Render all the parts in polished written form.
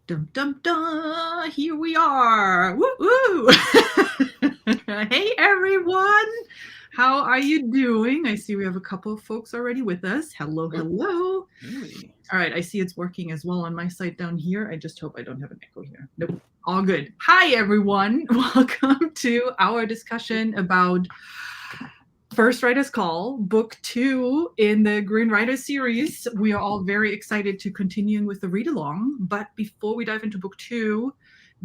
Dum dum dum! Here we are! Woo woo! Hey everyone! How are you doing? I see we have a couple of folks already with us. Hello, hello. Really? All right, I see it's working as well on my side down here. I just hope I don't have an echo here. Nope, all good. Hi everyone! Welcome to our discussion about First Writer's Call, Book 2 in the Green Rider series. We are all very excited to continuing with the read-along. But before we dive into Book 2,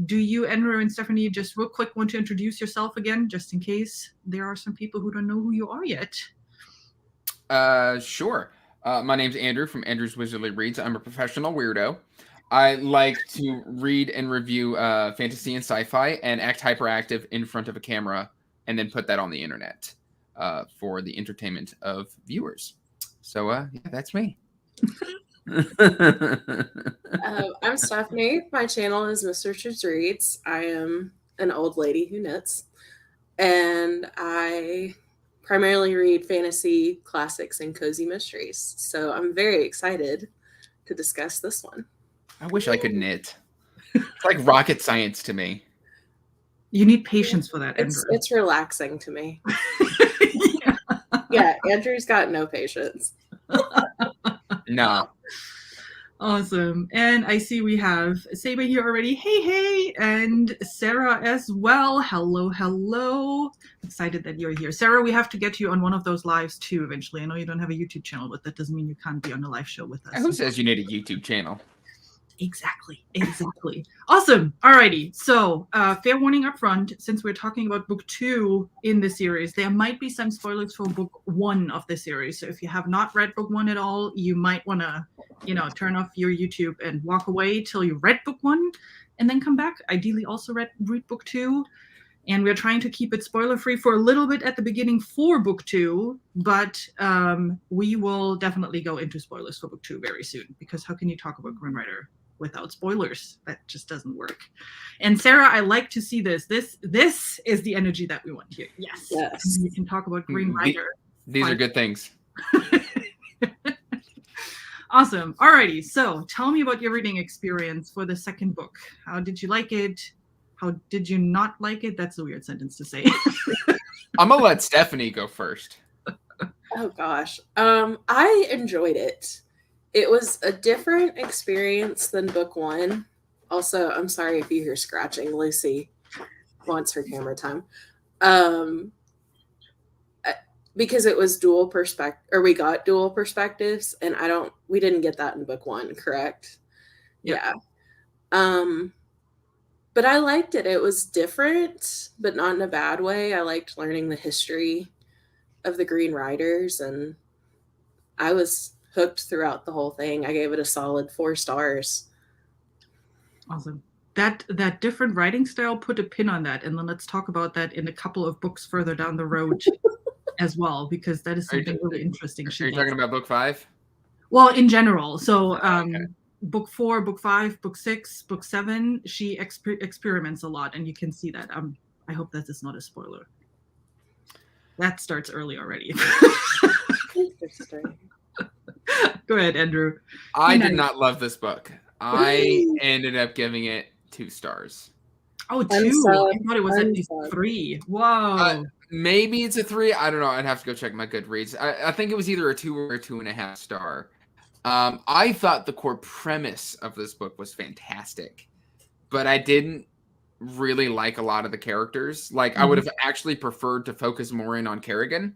do you, Andrew and Stephanie, just real quick want to introduce yourself again, just in case there are some people who don't know who you are yet? Sure. My name's Andrew from Andrew's Wizardly Reads. I'm a professional weirdo. I like to read and review fantasy and sci-fi and act hyperactive in front of a camera and then put that on the internet for the entertainment of viewers. So, yeah, that's me. I'm Stephanie. My channel is Miss Richards Reads. I am an old lady who knits, and I primarily read fantasy classics and cozy mysteries. So I'm very excited to discuss this one. I wish I could knit. It's like rocket science to me. You need patience for that, Andrew. It's relaxing to me. Yeah, Andrew's got no patience. No. Awesome. And I see we have Saba here already. Hey, and Sarah as well. Hello, hello. Excited that you're here. Sarah, we have to get you on one of those lives too eventually. I know you don't have a YouTube channel, but that doesn't mean you can't be on a live show with us. Who says you need a YouTube channel? Exactly. Awesome. Alrighty. So, fair warning up front, since we're talking about book 2 in the series, there might be some spoilers for book 1 of the series. So if you have not read book 1 at all, you might want to, turn off your YouTube and walk away till you read book 1 and then come back. Ideally also read book 2. And we're trying to keep it spoiler-free for a little bit at the beginning for book 2, but we will definitely go into spoilers for book 2 very soon, because how can you talk about Green Rider without spoilers? That just doesn't work. And Sarah, I like to see this. This is the energy that we want here. Yes. You can talk about Green Rider. These are good things. Awesome. Alrighty. So tell me about your reading experience for the second book. How did you like it? How did you not like it? That's a weird sentence to say. I'm going to let Stephanie go first. Oh, gosh. I enjoyed it. It was a different experience than book 1. Also, I'm sorry if you hear scratching. Lucy wants her camera time. Because it was dual perspective, or we got dual perspectives, and we didn't get that in book 1, correct? Yep. Yeah. But I liked it. It was different, but not in a bad way. I liked learning the history of the Green Riders, and I was hooked throughout the whole thing. I gave it a solid 4 stars. Awesome. That different writing style, put a pin on that, and then let's talk about that in a couple of books further down the road as well, because that is something really interesting. Are you talking about book 5? Well, in general. So book 4, book 5, book 6, book 7, she experiments a lot, and you can see that. I hope that is not a spoiler. That starts early already. Go ahead, Andrew. I did not love this book. I ended up giving it 2 stars. Oh, 2? I thought it was at least 3. Whoa. Maybe it's a 3. I don't know. I'd have to go check my Goodreads. I think it was either a 2 or a 2.5 star. I thought the core premise of this book was fantastic, but I didn't really like a lot of the characters. Like, I would have actually preferred to focus more in on Kerrigan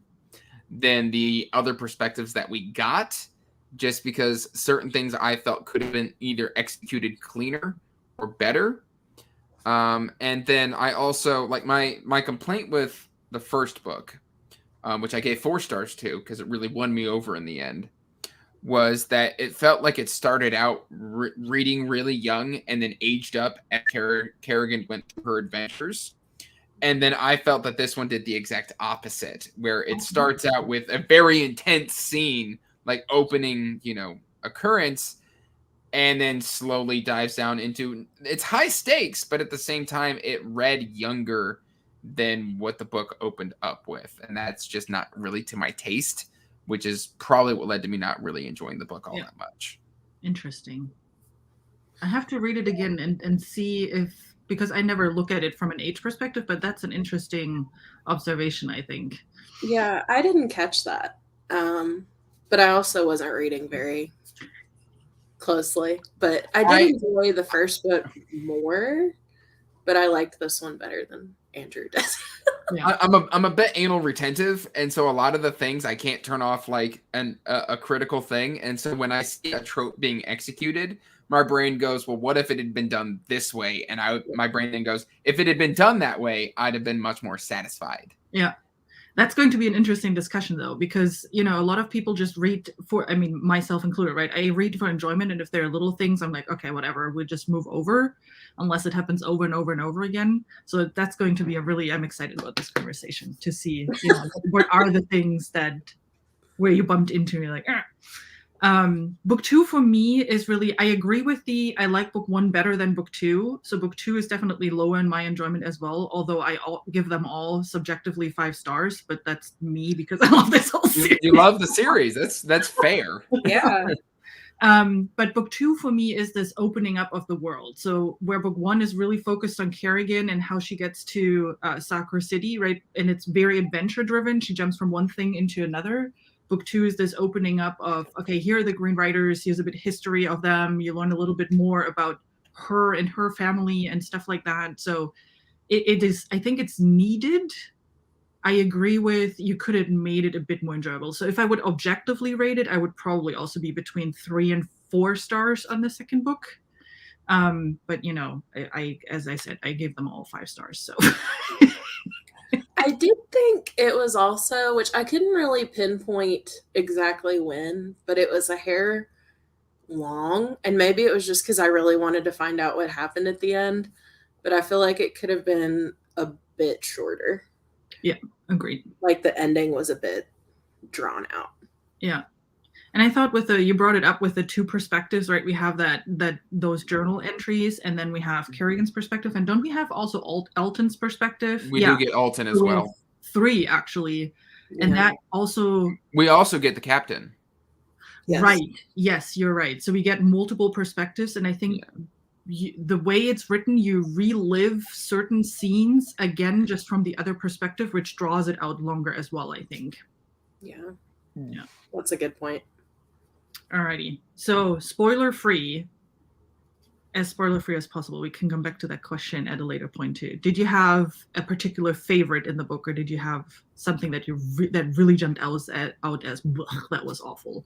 than the other perspectives that we got, just because certain things I felt could have been either executed cleaner or better. And then I also, like, my complaint with the first book, which I gave 4 stars to because it really won me over in the end, was that it felt like it started out reading really young and then aged up as Kerrigan went through her adventures. And then I felt that this one did the exact opposite, where it starts out with a very intense scene, like opening, occurrence, and then slowly dives down into it's high stakes, but at the same time, it read younger than what the book opened up with. And that's just not really to my taste, which is probably what led to me not really enjoying the book all that much. Interesting. I have to read it again and see if, because I never look at it from an age perspective, but that's an interesting observation, I think. Yeah, I didn't catch that. But I also wasn't reading very closely. But I did enjoy the first book more, but I liked this one better than Andrew does. Yeah. I'm a bit anal retentive, and so a lot of the things I can't turn off like a critical thing. And so when I see a trope being executed, my brain goes, "Well, what if it had been done this way?" And my brain then goes, "If it had been done that way, I'd have been much more satisfied." Yeah. That's going to be an interesting discussion, though, because, you know, a lot of people just read for, I mean, myself included, right? I read for enjoyment, and if there are little things, I'm like, okay, whatever, we'll just move over, unless it happens over and over and over again. So that's going to be I'm excited about this conversation to see, you know, what are the things where you bumped into me, like, ah. Book 2 for me is really, I agree with I like book 1 better than book 2. So book 2 is definitely lower in my enjoyment as well, although I give them all subjectively 5 stars, but that's me because I love this whole series. You love the series. That's fair. Yeah. But book 2 for me is this opening up of the world. So where book 1 is really focused on Kerrigan and how she gets to Sakura City, right? And it's very adventure driven. She jumps from one thing into another. Book 2 is this opening up of, okay, here are the Green Riders. Here's a bit of history of them. You learn a little bit more about her and her family and stuff like that. So it is, I think it's needed. I agree with, you could have made it a bit more enjoyable. So if I would objectively rate it, I would probably also be between 3 and 4 stars on the second book. But, you know, as I said, I gave them all 5 stars. So I did think it was also, which I couldn't really pinpoint exactly when, but it was a hair long. And maybe it was just because I really wanted to find out what happened at the end. But I feel like it could have been a bit shorter. Yeah, agreed. Like the ending was a bit drawn out. Yeah. And I thought you brought it up with the 2 perspectives, right? We have those journal entries, and then we have Kerrigan's perspective. And don't we have also Alton's perspective? We do get Alton as well. 3, actually. Yeah. And that also... We also get the captain. Yes. Right. Yes, you're right. So we get multiple perspectives. And I think the way it's written, you relive certain scenes, again, just from the other perspective, which draws it out longer as well, I think. Yeah. Yeah. That's a good point. Alrighty. So spoiler-free as possible. We can come back to that question at a later point too. Did you have a particular favorite in the book, or did you have something that that really jumped out as that was awful?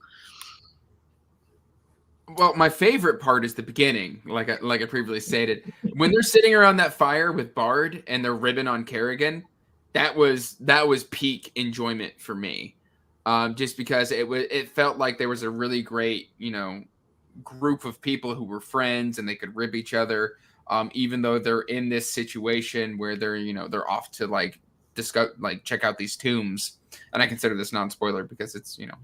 Well, my favorite part is the beginning, like I previously stated. When they're sitting around that fire with Bard and they're ribbing on Kerrigan, that was peak enjoyment for me. Just because it felt like there was a really great, you know, group of people who were friends and they could rib each other, even though they're in this situation where they're off to like discuss, like check out these tombs. And I consider this non-spoiler because it's, you know,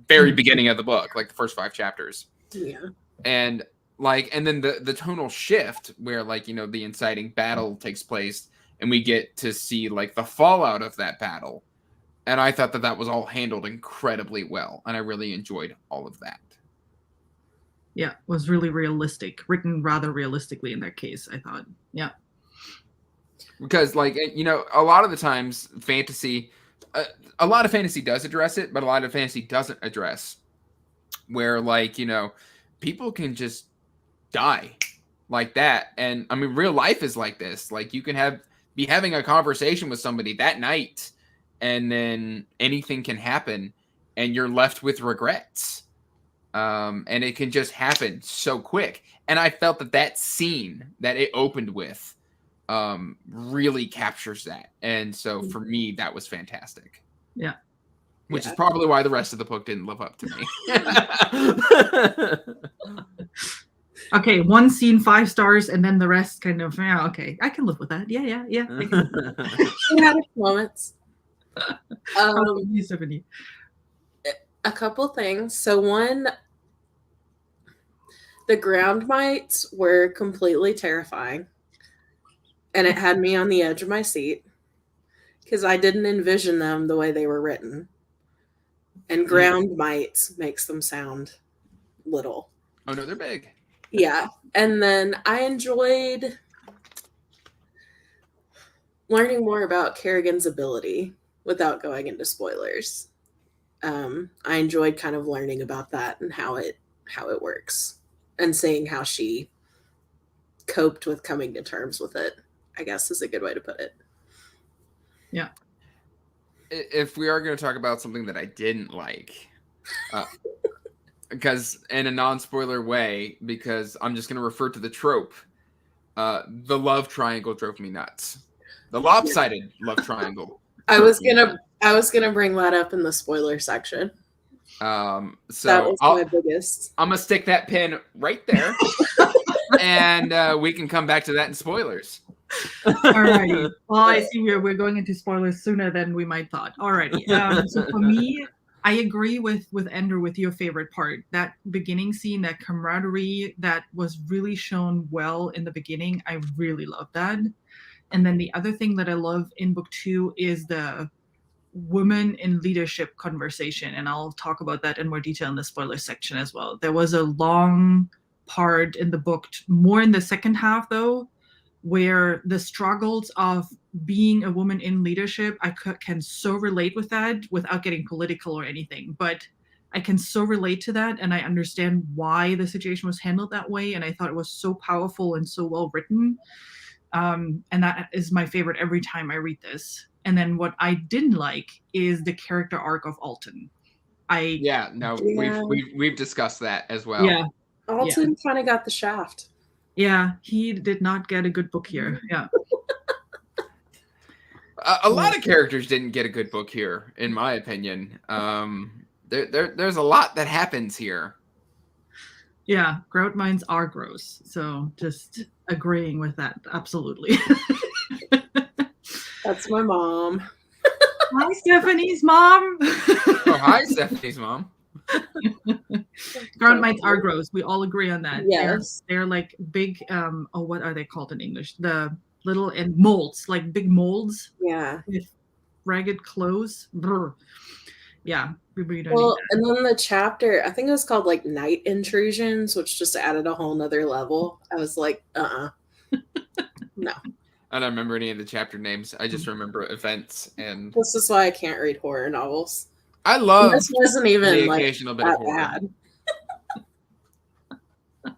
very beginning of the book, like the first 5 chapters. Yeah. And then the tonal shift where, like, you know, the inciting battle takes place and we get to see like the fallout of that battle. And I thought that was all handled incredibly well. And I really enjoyed all of that. Yeah, it was really realistic, written rather realistically in that case, I thought. Yeah. Because, like, you know, a lot of the times fantasy, a lot of fantasy does address it, but a lot of fantasy doesn't address where, like, you know, people can just die like that. And I mean, real life is like this. Like, you can be having a conversation with somebody that night, and then anything can happen and you're left with regrets. And it can just happen so quick. And I felt that scene that it opened with really captures that. And so for me, that was fantastic. Yeah. Which is probably why the rest of the book didn't live up to me. Okay, one scene 5 stars, and then the rest kind of, yeah, okay, I can live with that. Yeah. It had its moments. A couple things. So one, the ground mites were completely terrifying, and it had me on the edge of my seat because I didn't envision them the way they were written. And ground mites makes them sound little. Oh no, they're big. Yeah. And then I enjoyed learning more about Kerrigan's ability without going into spoilers. I enjoyed kind of learning about that and how it works and seeing how she coped with coming to terms with it, I guess is a good way to put it. Yeah. If we are going to talk about something that I didn't like, because in a non-spoiler way, because I'm just going to refer to the trope, the love triangle drove me nuts. The lopsided love triangle. I was gonna bring that up in the spoiler section. So that was my biggest. I'm gonna stick that pin right there, and we can come back to that in spoilers. Alrighty. Well, I see we're going into spoilers sooner than we might thought. Alrighty. So for me, I agree with Andrew with your favorite part. That beginning scene, that camaraderie that was really shown well in the beginning. I really love that. And then the other thing that I love in book 2 is the women in leadership conversation. And I'll talk about that in more detail in the spoiler section as well. There was a long part in the book, more in the second half though, where the struggles of being a woman in leadership, I can so relate with that without getting political or anything. But I can so relate to that, and I understand why the situation was handled that way. And I thought it was so powerful and so well written. And that is my favorite every time I read this. And then what I didn't like is the character arc of Alton. We've discussed that as well. Yeah. Alton kind of got the shaft. Yeah, he did not get a good book here. Yeah. A lot of characters didn't get a good book here, in my opinion. There's a lot that happens here. Yeah, grout mines are gross. So just agreeing with that, absolutely. That's my mom. Hi, Stephanie's mom. Oh, hi, Stephanie's mom. Grout mines are gross. We all agree on that. Yes. They're like big, what are they called in English? The little and molds, like big molds. Yeah. With ragged clothes. Brr. Yeah, we really don't Well, need that. and then the chapter, I think it was called like Night Intrusions, which just added a whole nother level. I was like, no. I don't remember any of the chapter names. I just remember events, and This is why I can't read horror novels. I love this wasn't even the like occasional bit of that horror.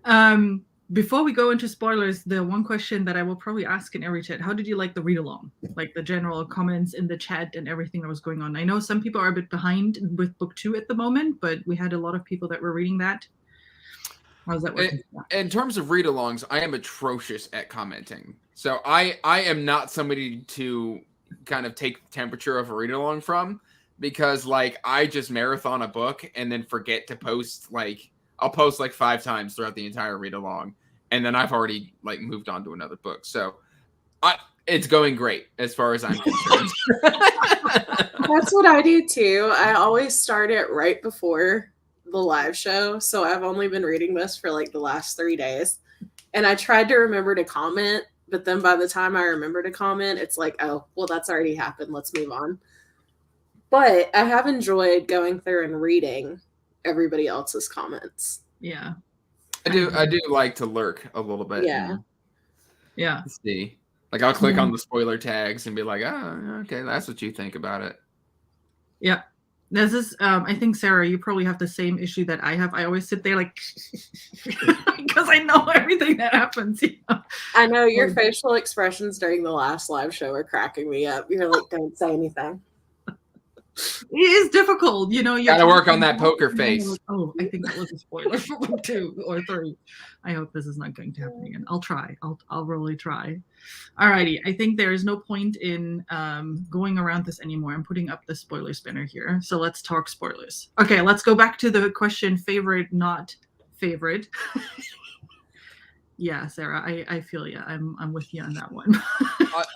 bad. Before we go into spoilers, the one question that I will probably ask in every chat: how did you like the read along? Like the general comments in the chat and everything that was going on. I know some people are a bit behind with book 2 at the moment, but we had a lot of people that were reading that. How's that working? In terms of read-alongs, I am atrocious at commenting. So I am not somebody to kind of take the temperature of a read-along from, because like I just marathon a book and then forget to post. Like I'll post like 5 times throughout the entire read-along, and then I've already like moved on to another book. So it's going great as far as I'm concerned. That's what I do too. I always start it right before the live show, so I've only been reading this for like the last 3 days, and I tried to remember to comment, but then by the time I remember to comment, it's like, oh well, that's already happened, let's move on. But I have enjoyed going through and reading everybody else's comments. Yeah, I do like to lurk a little bit. Yeah. See, like I'll click on the spoiler tags and be like, oh, okay, that's what you think about it. Yeah. This is, I think, Sarah, you probably have the same issue that I have. I always sit there like, because I know everything that happens. You know? I know your facial expressions during the last live show are cracking me up. You're like, don't say anything. It is difficult, you know. You gotta work on that poker face. Like, oh, I think that was a spoiler for book 2 or 3. I hope this is not going to happen again. I'll try. I'll really try. Alrighty. I think there is no point in going around this anymore. I'm putting up the spoiler spinner here. So let's talk spoilers. Okay, let's go back to the question: favorite, not favorite. Yeah, Sarah, I feel you. I'm with you on that one.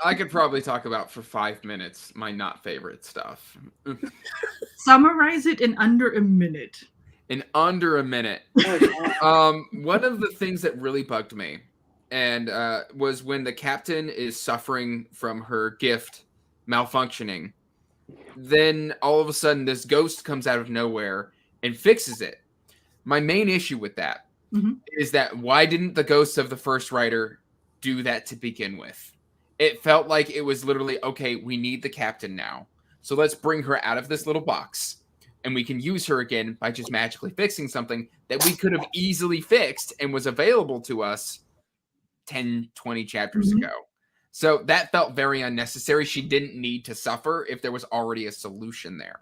I could probably talk about for 5 minutes my not favorite stuff. Summarize it in under a minute. In under a minute. One of the things that really bugged me and was when the captain is suffering from her gift malfunctioning. Then all of a sudden this ghost comes out of nowhere and fixes it. My main issue with that is that why didn't the ghosts of the first writer do that to begin with? It felt like it was literally, okay, we need the captain now. So let's bring her out of this little box and we can use her again by just magically fixing something that we could have easily fixed and was available to us 10, 20 chapters ago. So that felt very unnecessary. She didn't need to suffer if there was already a solution there.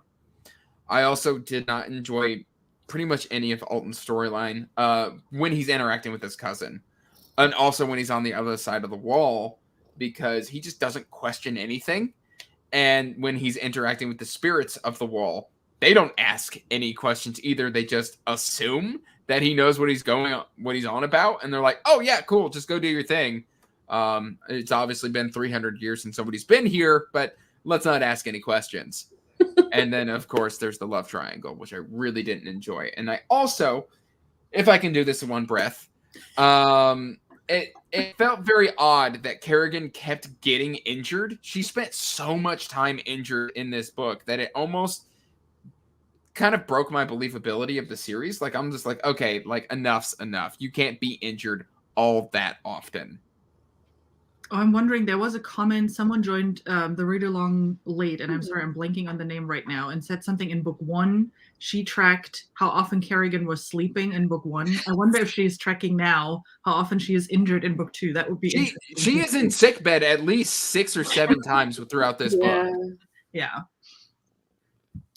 I also did not enjoy pretty much any of Alton's storyline when he's interacting with his cousin. And also when he's on the other side of the wall, because he just doesn't question anything. And when he's interacting with the spirits of the wall, they don't ask any questions either. They just assume that he knows what he's on about. And they're like, oh yeah, cool. Just go do your thing. It's obviously been 300 years since somebody's been here, but let's not ask any questions. And then of course there's the love triangle, which I really didn't enjoy. And I also, if I can do this in one breath, it felt very odd that Kerrigan kept getting injured. She spent so much time injured in this book that it almost kind of broke my believability of the series. Like, I'm just like, okay, like enough's enough. You can't be injured all that often. Oh, I'm wondering, there was a comment, someone joined the read-along late, and I'm sorry, I'm blanking on the name right now, and said something in book 1. She tracked how often Kerrigan was sleeping in book 1. I wonder if she's tracking now how often she is injured in book 2. That would be interesting. She is in sick bed at least 6 or 7 times throughout this book. Yeah.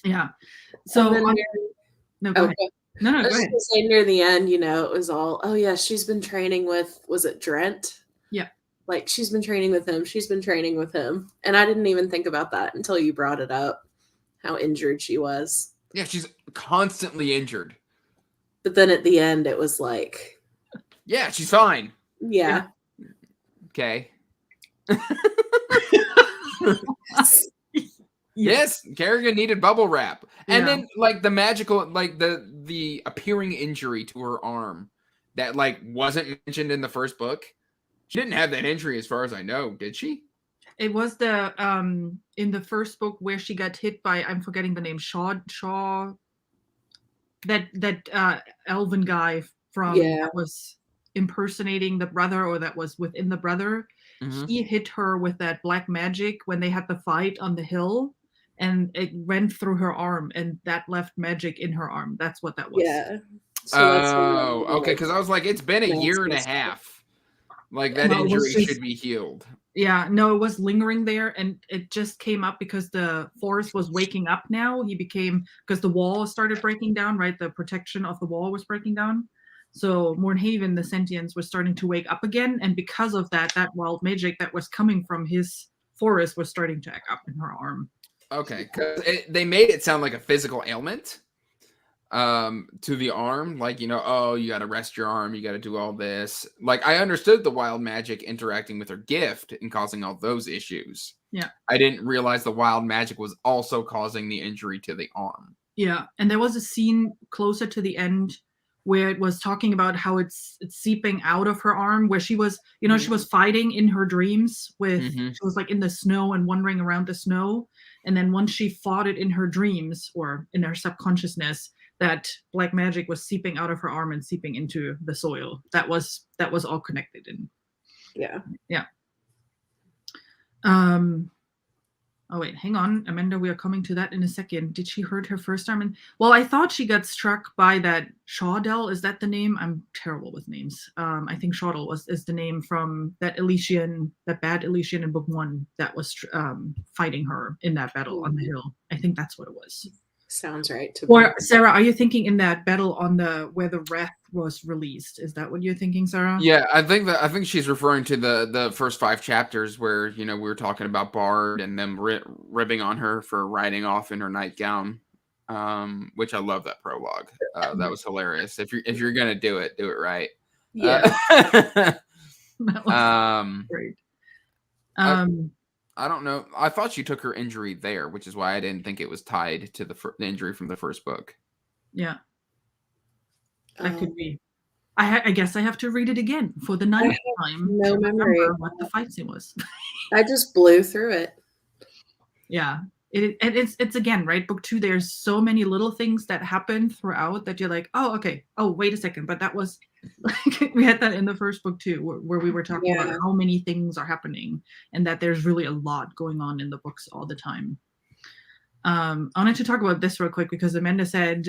Yeah. So, no, go ahead. No, I was go ahead. going to say near the end, you know, it was all, oh yeah, she's been training with, was it Drent? Yeah. Like, she's been training with him. She's been training with him. And I didn't even think about that until you brought it up, how injured she was. Yeah, she's constantly injured. But then at the end, it was like... Yeah, she's fine. Yeah. Okay. Yes, Kerrigan needed bubble wrap. And then, like, the magical, like, the appearing injury to her arm that, like, wasn't mentioned in the first book. She didn't have that injury as far as I know, did she? It was the in the first book where she got hit by, I'm forgetting the name, Shaw, that elven guy from that was impersonating the brother, or that was within the brother. He hit her with that black magic when they had the fight on the hill, and it went through her arm, and that left magic in her arm. That's what that was. Yeah. So okay, because I was like, it's been a year and a half. Like, that injury should be healed. Yeah, no, it was lingering there, and it just came up because the forest was waking up now. Because the wall started breaking down, right? The protection of the wall was breaking down. So Mornhaven, the sentients, was starting to wake up again, and because of that, that wild magic that was coming from his forest was starting to act up in her arm. Okay, because they made it sound like a physical ailment to the arm. Like, you know, oh, you got to rest your arm. You got to do all this. Like, I understood the wild magic interacting with her gift and causing all those issues. Yeah. I didn't realize the wild magic was also causing the injury to the arm. Yeah, and there was a scene closer to the end where it was talking about how it's seeping out of her arm, where she was, you know, she was fighting in her dreams with, she was like in the snow and wandering around the snow. And then once she fought it in her dreams or in her subconsciousness, that black magic was seeping out of her arm and seeping into the soil. That was all connected. And yeah. Oh wait, hang on, Amanda. We are coming to that in a second. Did she hurt her first arm? And well, I thought she got struck by that Shawdell. Is that the name? I'm terrible with names. I think Shawdell is the name from that Elysian, that bad Elysian in book 1 that was fighting her in that battle on the hill. I think that's what it was. Sounds right to me. Or Sarah, are you thinking in that battle on where the wrath was released? Is that what you're thinking, Sarah? Yeah, I think she's referring to the first 5 chapters where, you know, we were talking about Bard and them ribbing on her for riding off in her nightgown, which I love that prologue. That was hilarious. If you're gonna do it right. Yeah. That was great. I don't know. I thought she took her injury there, which is why I didn't think it was tied to the injury from the first book. Yeah. That could be. I guess I have to read it again for the 9th time. No memory what the fight scene was. I just blew through it. Yeah. It's again, right? Book 2, there's so many little things that happen throughout that you're like, oh, okay. Oh, wait a second. But that was Like, we had that in the first book too, where we were talking about Yeah. how many things are happening and that there's really a lot going on in the books all the time. I wanted to talk about this real quick because Amanda said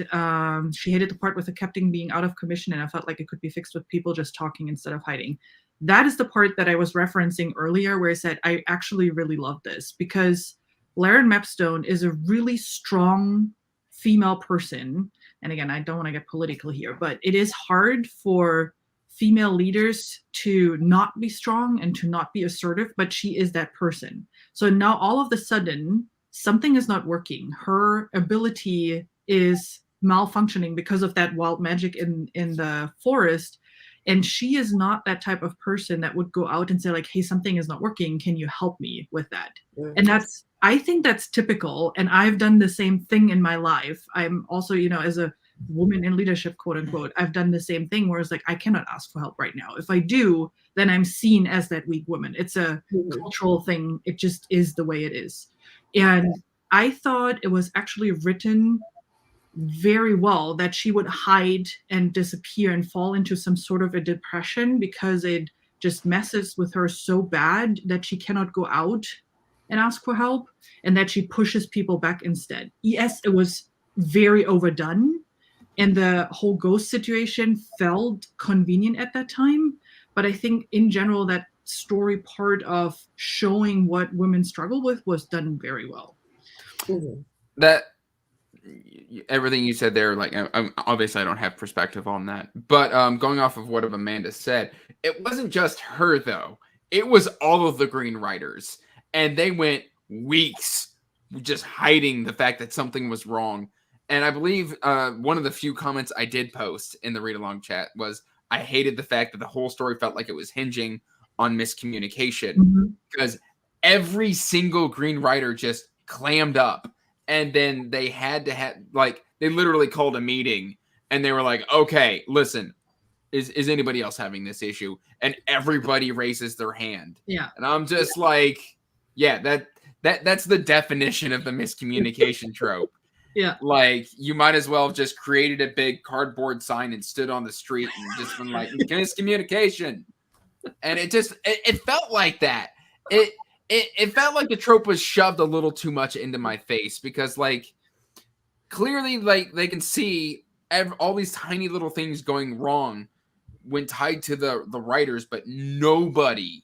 she hated the part with the captain being out of commission, and I felt like it could be fixed with people just talking instead of hiding. That is the part that I was referencing earlier, where I said I actually really love this because Laren Mapstone is a really strong female person. And again, I don't want to get political here, but it is hard for female leaders to not be strong and to not be assertive, but she is that person. So now all of a sudden, something is not working. Her ability is malfunctioning because of that wild magic in the forest. And she is not that type of person that would go out and say like, hey, something is not working. Can you help me with that? And I think that's typical. And I've done the same thing in my life. I'm also, as a woman in leadership, quote unquote, I've done the same thing where it's like, I cannot ask for help right now. If I do, then I'm seen as that weak woman. It's a cultural thing. It just is the way it is. And I thought it was actually written very well that she would hide and disappear and fall into some sort of a depression because it just messes with her so bad that she cannot go out and ask for help, and that she pushes people back instead. Yes, it was very overdone, and the whole ghost situation felt convenient at that time. But I think in general, that story part of showing what women struggle with was done very well. That everything you said there, like, obviously I don't have perspective on that, but going off of what Amanda said, it wasn't just her though. It was all of the Green Riders, and they went weeks just hiding the fact that something was wrong. And I believe one of the few comments I did post in the read-along chat was, I hated the fact that the whole story felt like it was hinging on miscommunication, because every single Green Rider just clammed up, and then they had to have, like, they literally called a meeting, and they were like, okay, listen, is anybody else having this issue? And everybody raises their hand. Yeah. And I'm just like, yeah, that's the definition of the miscommunication trope. Yeah. Like, you might as well have just created a big cardboard sign and stood on the street and just been like, miscommunication. And it felt like that. It felt like the trope was shoved a little too much into my face, because, like, clearly, like, they can see all these tiny little things going wrong when tied to the writers, but nobody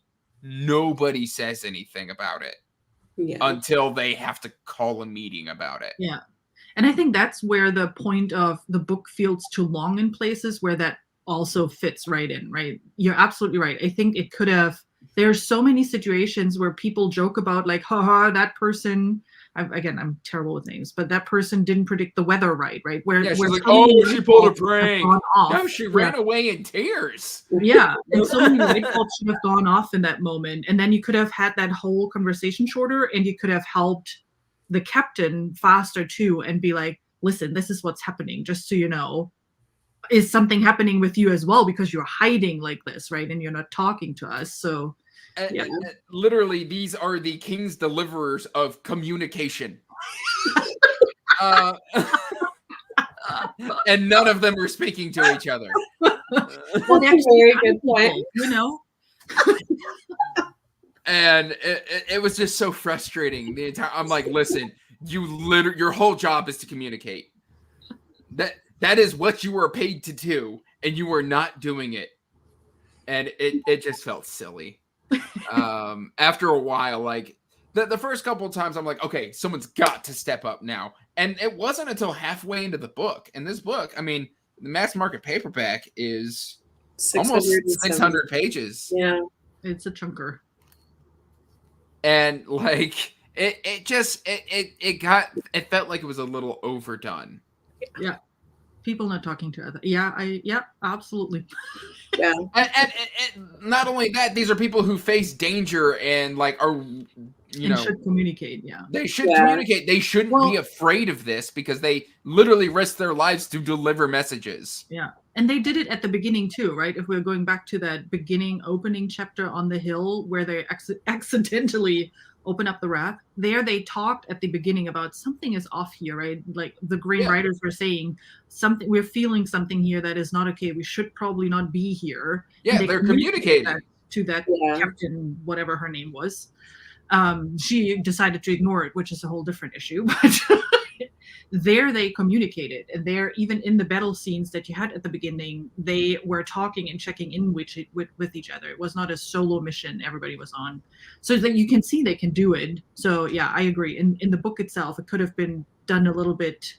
says anything about it until they have to call a meeting about it. Yeah. And I think that's where the point of the book feels too long in places where that also fits right in, right? You're absolutely right. I think it could have, there's so many situations where people joke about like, haha, that person, I'm terrible with names, but that person didn't predict the weather right? Where she's where like, oh, she pulled a prank. No, she ran Yeah. away in tears. Yeah, and so many light bulbs should have gone off in that moment. And then you could have had that whole conversation shorter, and you could have helped the captain faster too, and be like, listen, this is what's happening, just so you know. Is something happening with you as well, because you're hiding like this, right? And you're not talking to us. So yeah. Literally, these are the king's deliverers of communication. And none of them were speaking to each other. Well, that's a very good point. You know? And it was just so frustrating. I'm like, listen, your whole job is to communicate. That is what you were paid to do, and you were not doing it. And it just felt silly. After a while, like the first couple of times, I'm like, okay, someone's got to step up now. And it wasn't until halfway into the book. And this book, I mean, the mass market paperback is almost 600 pages. Yeah, it's a chunker. And like it felt like it was a little overdone. Yeah. People not talking to other. Yeah, absolutely. Yeah. And not only that, these are people who face danger and like are, should communicate. Yeah. They should communicate. They shouldn't be afraid of this, because they literally risk their lives to deliver messages. Yeah. And they did it at the beginning too, right? If we're going back to that opening chapter on the hill where they accidentally Open Up the Wrath. There they talked at the beginning about something is off here, right? Like the Green Riders were saying something, we're feeling something here that is not okay. We should probably not be here. Yeah, they're communicating to that captain, whatever her name was. She decided to ignore it, which is a whole different issue. But there they communicated, and there, even in the battle scenes that you had at the beginning, they were talking and checking in with each other. It was not a solo mission everybody was on, so that you can see they can do it. So yeah, I agree. In the book itself, it could have been done a little bit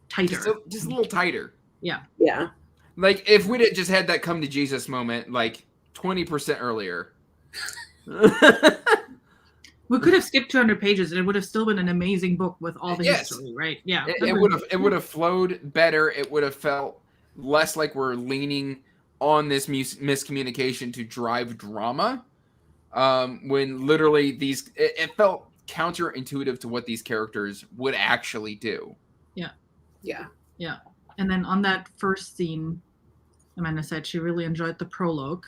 tighter, just a little tighter. Yeah. Like if we'd have just had that come to Jesus moment like 20% earlier. We could have skipped 200 pages and it would have still been an amazing book with all the history, right? Yeah. It would have flowed better. It would have felt less like we're leaning on this miscommunication to drive drama. When literally it felt counterintuitive to what these characters would actually do. Yeah. And then on that first scene, Amanda said she really enjoyed the prologue.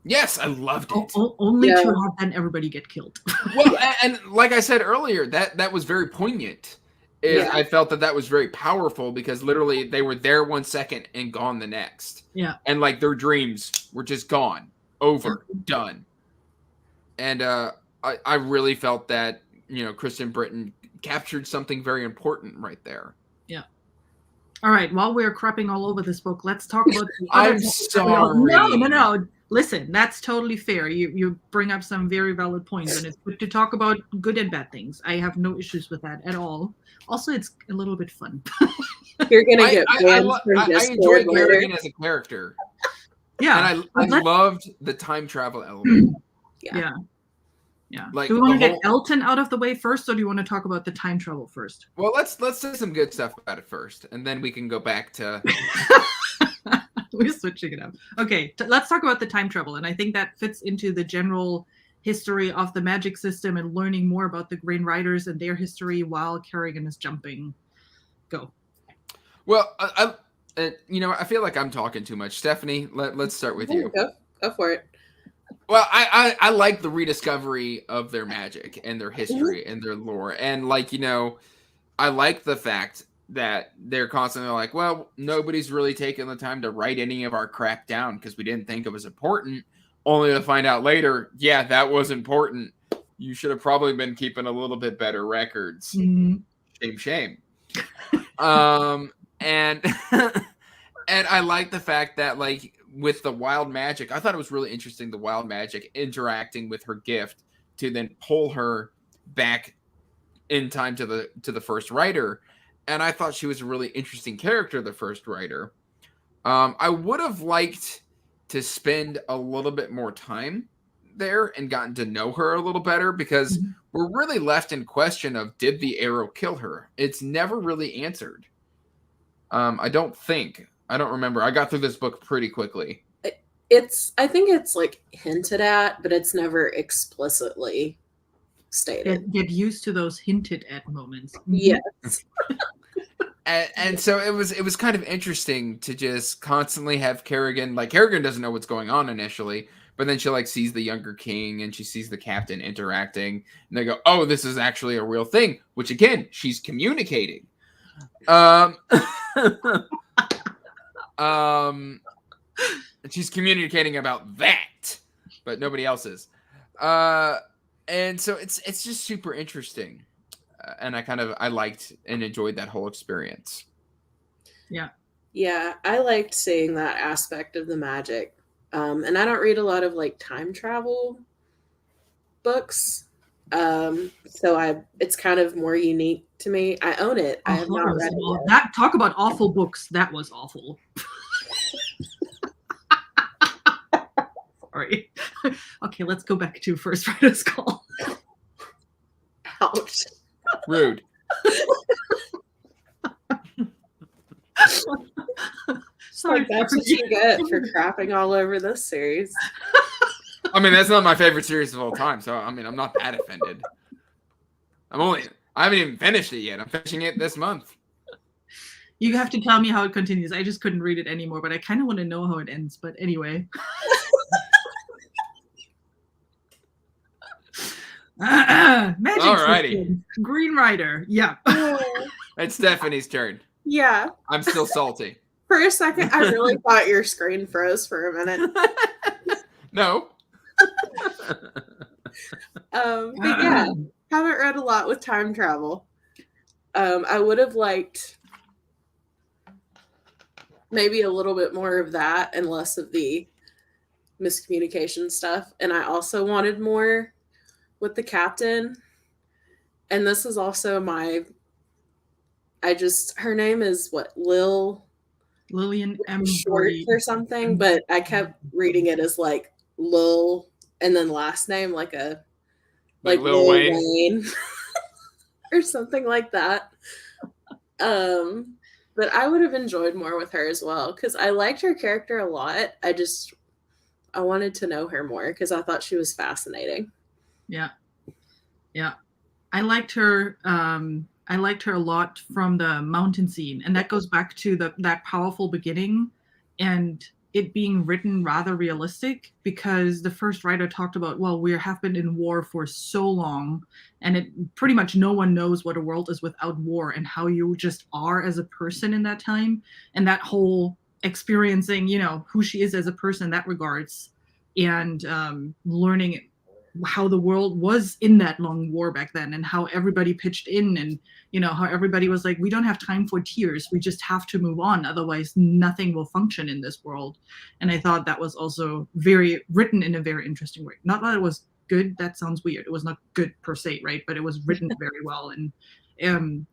Yes, I loved it. Only to have then everybody get killed. Well, and like I said earlier, that was very poignant. I felt that was very powerful because literally they were there 1 second and gone the next. Yeah. And like their dreams were just gone, over, done. And I really felt that, Kristen Britain captured something very important right there. Yeah. All right. While we're crapping all over this book, let's talk about the I'm sorry. No. Listen, that's totally fair. You bring up some very valid points, and it's good to talk about good and bad things. I have no issues with that at all. Also, it's a little bit fun. You're gonna get banned from I enjoyed Kerrigan as a character. Yeah, and I loved the time travel element. Yeah. Like, do we want to get Alton out of the way first, or do you want to talk about the time travel first? Well, let's say some good stuff about it first, and then we can go back to. We're switching it up. Okay, let's talk about the time travel, and I think that fits into the general history of the magic system and learning more about the Green Riders and their history while Kerrigan is jumping. Go. Well, I feel like I'm talking too much. Stephanie, let's start with you. Go for it. Well, I like the rediscovery of their magic and their history and their lore. And I like the fact that they're constantly like, well, nobody's really taken the time to write any of our crap down because we didn't think it was important, only to find out later, yeah, that was important. You should have probably been keeping a little bit better records. Mm-hmm. Shame. And I like the fact that with the wild magic, I thought it was really interesting, the wild magic interacting with her gift to then pull her back in time to the first writer. And I thought she was a really interesting character, the first writer. I would have liked to spend a little bit more time there and gotten to know her a little better because we're really left in question of, did the arrow kill her? It's never really answered. I don't remember. I got through this book pretty quickly. I think it's hinted at, but it's never explicitly stated. Get used to those hinted at moments. Yes. And so it was kind of interesting to just constantly have Kerrigan, Kerrigan doesn't know what's going on initially, but then she sees the younger king and she sees the captain interacting and they go, oh, this is actually a real thing, which again, she's communicating. She's communicating about that, but nobody else is. And so it's just super interesting. And I liked and enjoyed that whole experience. Yeah. Yeah, I liked seeing that aspect of the magic. And I don't read a lot of time travel books. So it's kind of more unique to me. I own it. I have not read it yet. Talk about awful books. That was awful. Sorry. Okay, let's go back to First Writer's Call. Ouch. Rude. Sorry, that's what you get for crapping all over this series. I mean, that's not my favorite series of all time, so I'm not that offended. I haven't even finished it yet. I'm finishing it this month. You have to tell me how it continues. I just couldn't read it anymore, but I kind of want to know how it ends. But anyway. Magic Alrighty. systems. Green Rider. Yeah. It's Stephanie's turn. Yeah. I'm still salty. For a second, I really thought your screen froze for a minute. No. But yeah, haven't read a lot with time travel. I would have liked maybe a little bit more of that and less of the miscommunication stuff. And I also wanted more with the captain. And this is also her name is what, Lillian M. Short or something, but I kept reading it as like Lil and then last name like Lil Wayne. or something like that. But I would have enjoyed more with her as well because I liked her character a lot. I wanted to know her more because I thought she was fascinating. Yeah. I liked her a lot from the mountain scene, and that goes back to that powerful beginning and it being written rather realistic, because the first writer talked about, well, we have been in war for so long, and it pretty much no one knows what a world is without war and how you just are as a person in that time, and that whole experiencing, who she is as a person in that regards, and learning how the world was in that long war back then, and how everybody pitched in, and how everybody was like, we don't have time for tears, we just have to move on, otherwise nothing will function in this world. And I thought that was also written in a very interesting way. Not that it was good, that sounds weird, it was not good per se, right? But it was written very well and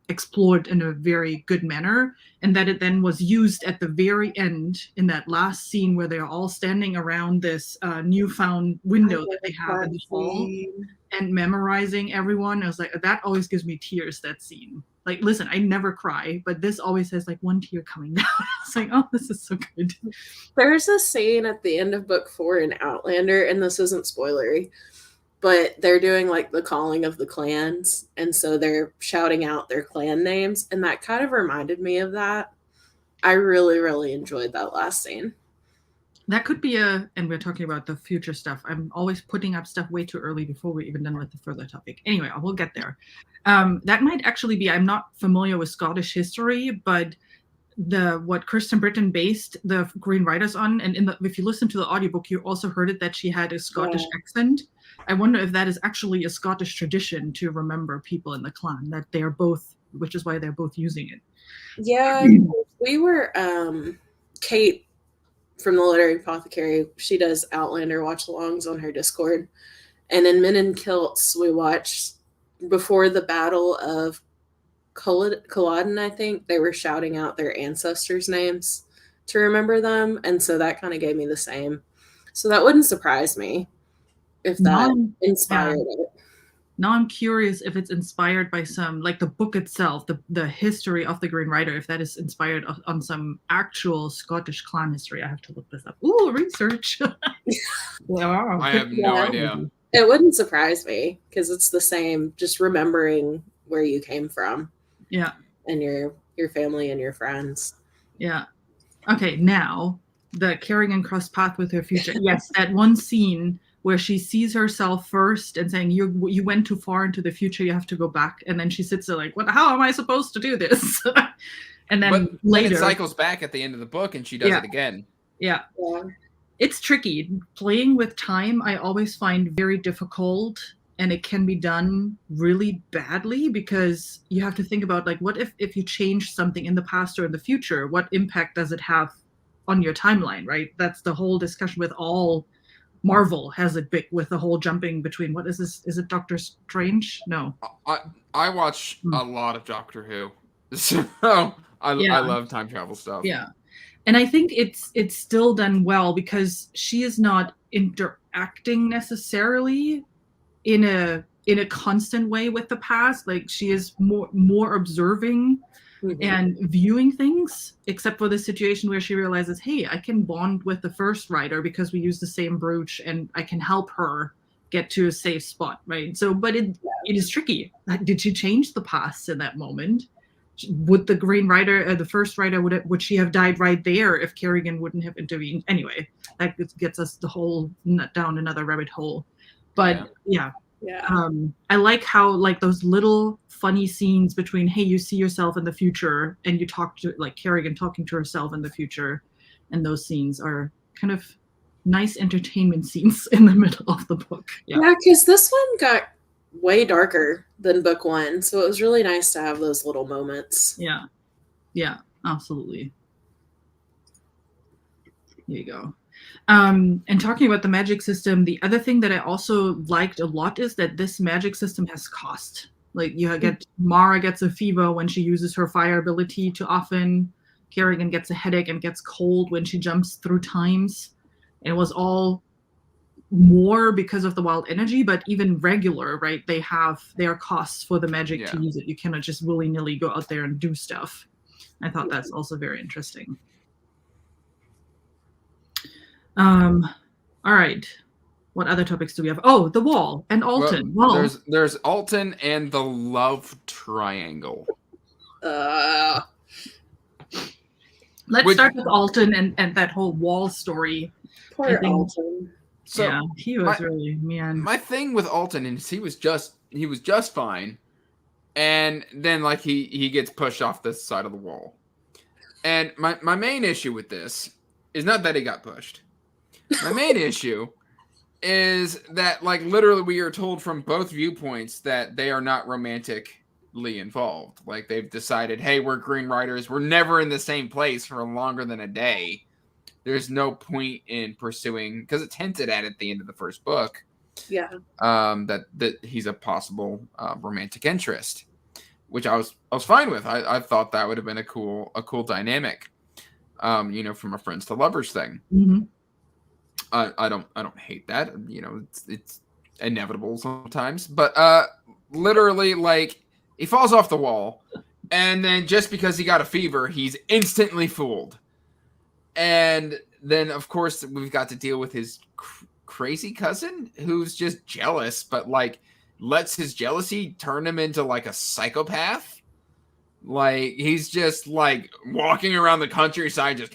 explored in a very good manner, and that it then was used at the very end in that last scene where they're all standing around this newfound window that they have in the fall and memorizing everyone. I was like, that always gives me tears, that scene. Like, listen, I never cry, but this always has like one tear coming down. It's like, oh, this is so good. There's a scene at the end of book 4 in Outlander, and this isn't spoilery, but they're doing like the calling of the clans, and so they're shouting out their clan names, and that kind of reminded me of that. I really, really enjoyed that last scene. That could be and we're talking about the future stuff. I'm always putting up stuff way too early before we're even done with the further topic. Anyway, I will get there. That might actually be, I'm not familiar with Scottish history, but what Kristen Britain based the Green Riders on, and if you listen to the audiobook, you also heard it that she had a Scottish accent. I wonder if that is actually a Scottish tradition to remember people in the clan, that they're both, which is why they're both using it. Yeah, we were, Kate from the Literary Apothecary, she does Outlander watch-alongs on her Discord. And in Men in Kilts, we watched, before the Battle of Culloden, I think, they were shouting out their ancestors' names to remember them. And so that kind of gave me the same. So that wouldn't surprise me if that inspired it. Now I'm curious if it's inspired by some, like the book itself, the history of the Green Rider, if that is inspired on some actual Scottish clan history. I have to look this up. Ooh, research. Wow. I have no idea. It wouldn't surprise me because it's the same, just remembering where you came from. Yeah. And your family and your friends. Yeah. Okay, now the carrying and cross path with her future. Yes, that one scene where she sees herself first and saying, you went too far into the future, you have to go back. And then she sits there like, how am I supposed to do this? And then later. It cycles back at the end of the book and she does it again. Yeah. It's tricky. Playing with time, I always find very difficult, and it can be done really badly because you have to think about, like, what if you change something in the past or in the future? What impact does it have on your timeline, right? That's the whole discussion with all Marvel has it big with the whole jumping between, what is this? Is it Doctor Strange? No. I watch a lot of Doctor Who, so I love time travel stuff. Yeah, and I think it's still done well because she is not interacting necessarily in a constant way with the past. Like, she is more observing. Mm-hmm. And viewing things, except for the situation where she realizes, hey, I can bond with the first writer because we use the same brooch and I can help her get to a safe spot, right? So, but it is tricky. Did she change the past in that moment? Would the Green Rider, the first writer, would she have died right there if Kerrigan wouldn't have intervened? Anyway, that gets us the whole down another rabbit hole. But yeah, Yeah. I like how like those little funny scenes between, hey, you see yourself in the future, and you talk to like Kerrigan talking to herself in the future, and those scenes are kind of nice entertainment scenes in the middle of the book. Yeah, because this one got way darker than book one, so it was really nice to have those little moments. Yeah, absolutely. There you go. And talking about the magic system, the other thing that I also liked a lot is that this magic system has cost. Like Mara gets a fever when she uses her fire ability too often. Kerrigan gets a headache and gets cold when she jumps through times. And it was all more because of the wild energy, but even regular, right? They have their costs for the magic to use it. You cannot just willy-nilly go out there and do stuff. I thought that's also very interesting. All right. What other topics do we have? Oh, the wall and Alton. Well, there's Alton and the love triangle. Let's start with Alton and that whole wall story. Poor Alton. So yeah, he was really man. My thing with Alton is he was just fine, and then like he gets pushed off this side of the wall. And my main issue with this is not that he got pushed. My main issue is that like literally we are told from both viewpoints that they are not romantically involved. Like they've decided, hey, we're Green Riders. We're never in the same place for longer than a day. There's no point in pursuing, because it's hinted at the end of the first book. Yeah. That he's a possible romantic interest, which I was fine with. I thought that would have been a cool dynamic. From a friends to lovers thing. Mm-hmm. I don't hate that. It's inevitable sometimes, but literally like he falls off the wall, and then just because he got a fever, he's instantly fooled. And then, of course, we've got to deal with his crazy cousin who's just jealous, but like lets his jealousy turn him into like a psychopath. Like he's just like walking around the countryside, just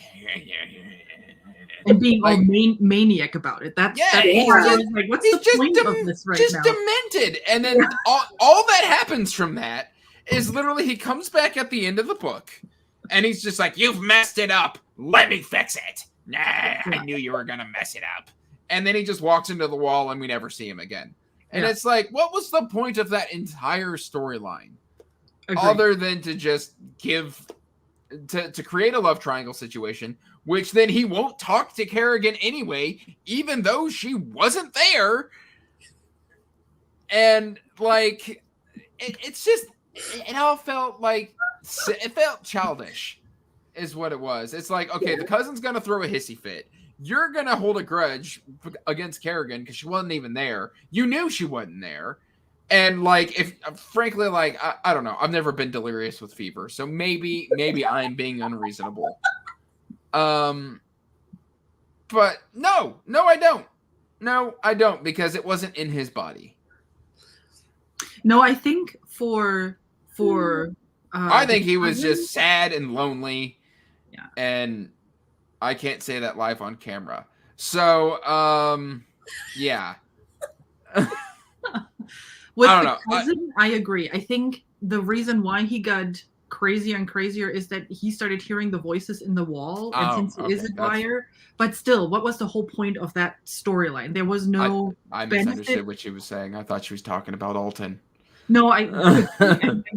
and being all maniac about it. That's like, what's the point of this right now? Just demented. And then all that happens from that is literally he comes back at the end of the book, and he's just like, "You've messed it up. Let me fix it." Nah, I knew you were going to mess it up. And then he just walks into the wall and we never see him again. And it's like, what was the point of that entire storyline? Other than to just to create a love triangle situation, which then he won't talk to Kerrigan anyway, even though she wasn't there. And like, it's just, it all felt like, it felt childish. Is what it was. It's like, okay, the cousin's gonna throw a hissy fit. You're gonna hold a grudge against Kerrigan because she wasn't even there. You knew she wasn't there, and like, if frankly, like, I don't know. I've never been delirious with fever, so maybe I'm being unreasonable. But no, I don't. No, I don't, because it wasn't in his body. No, I think for I think he was just sad and lonely. Yeah. And I can't say that live on camera. So, yeah. With I don't know. Cousin, I agree. I think the reason why he got crazier and crazier is that he started hearing the voices in the wall. And since he is a liar, but still, what was the whole point of that storyline? There was no I misunderstood what she was saying. I thought she was talking about Alton. No, I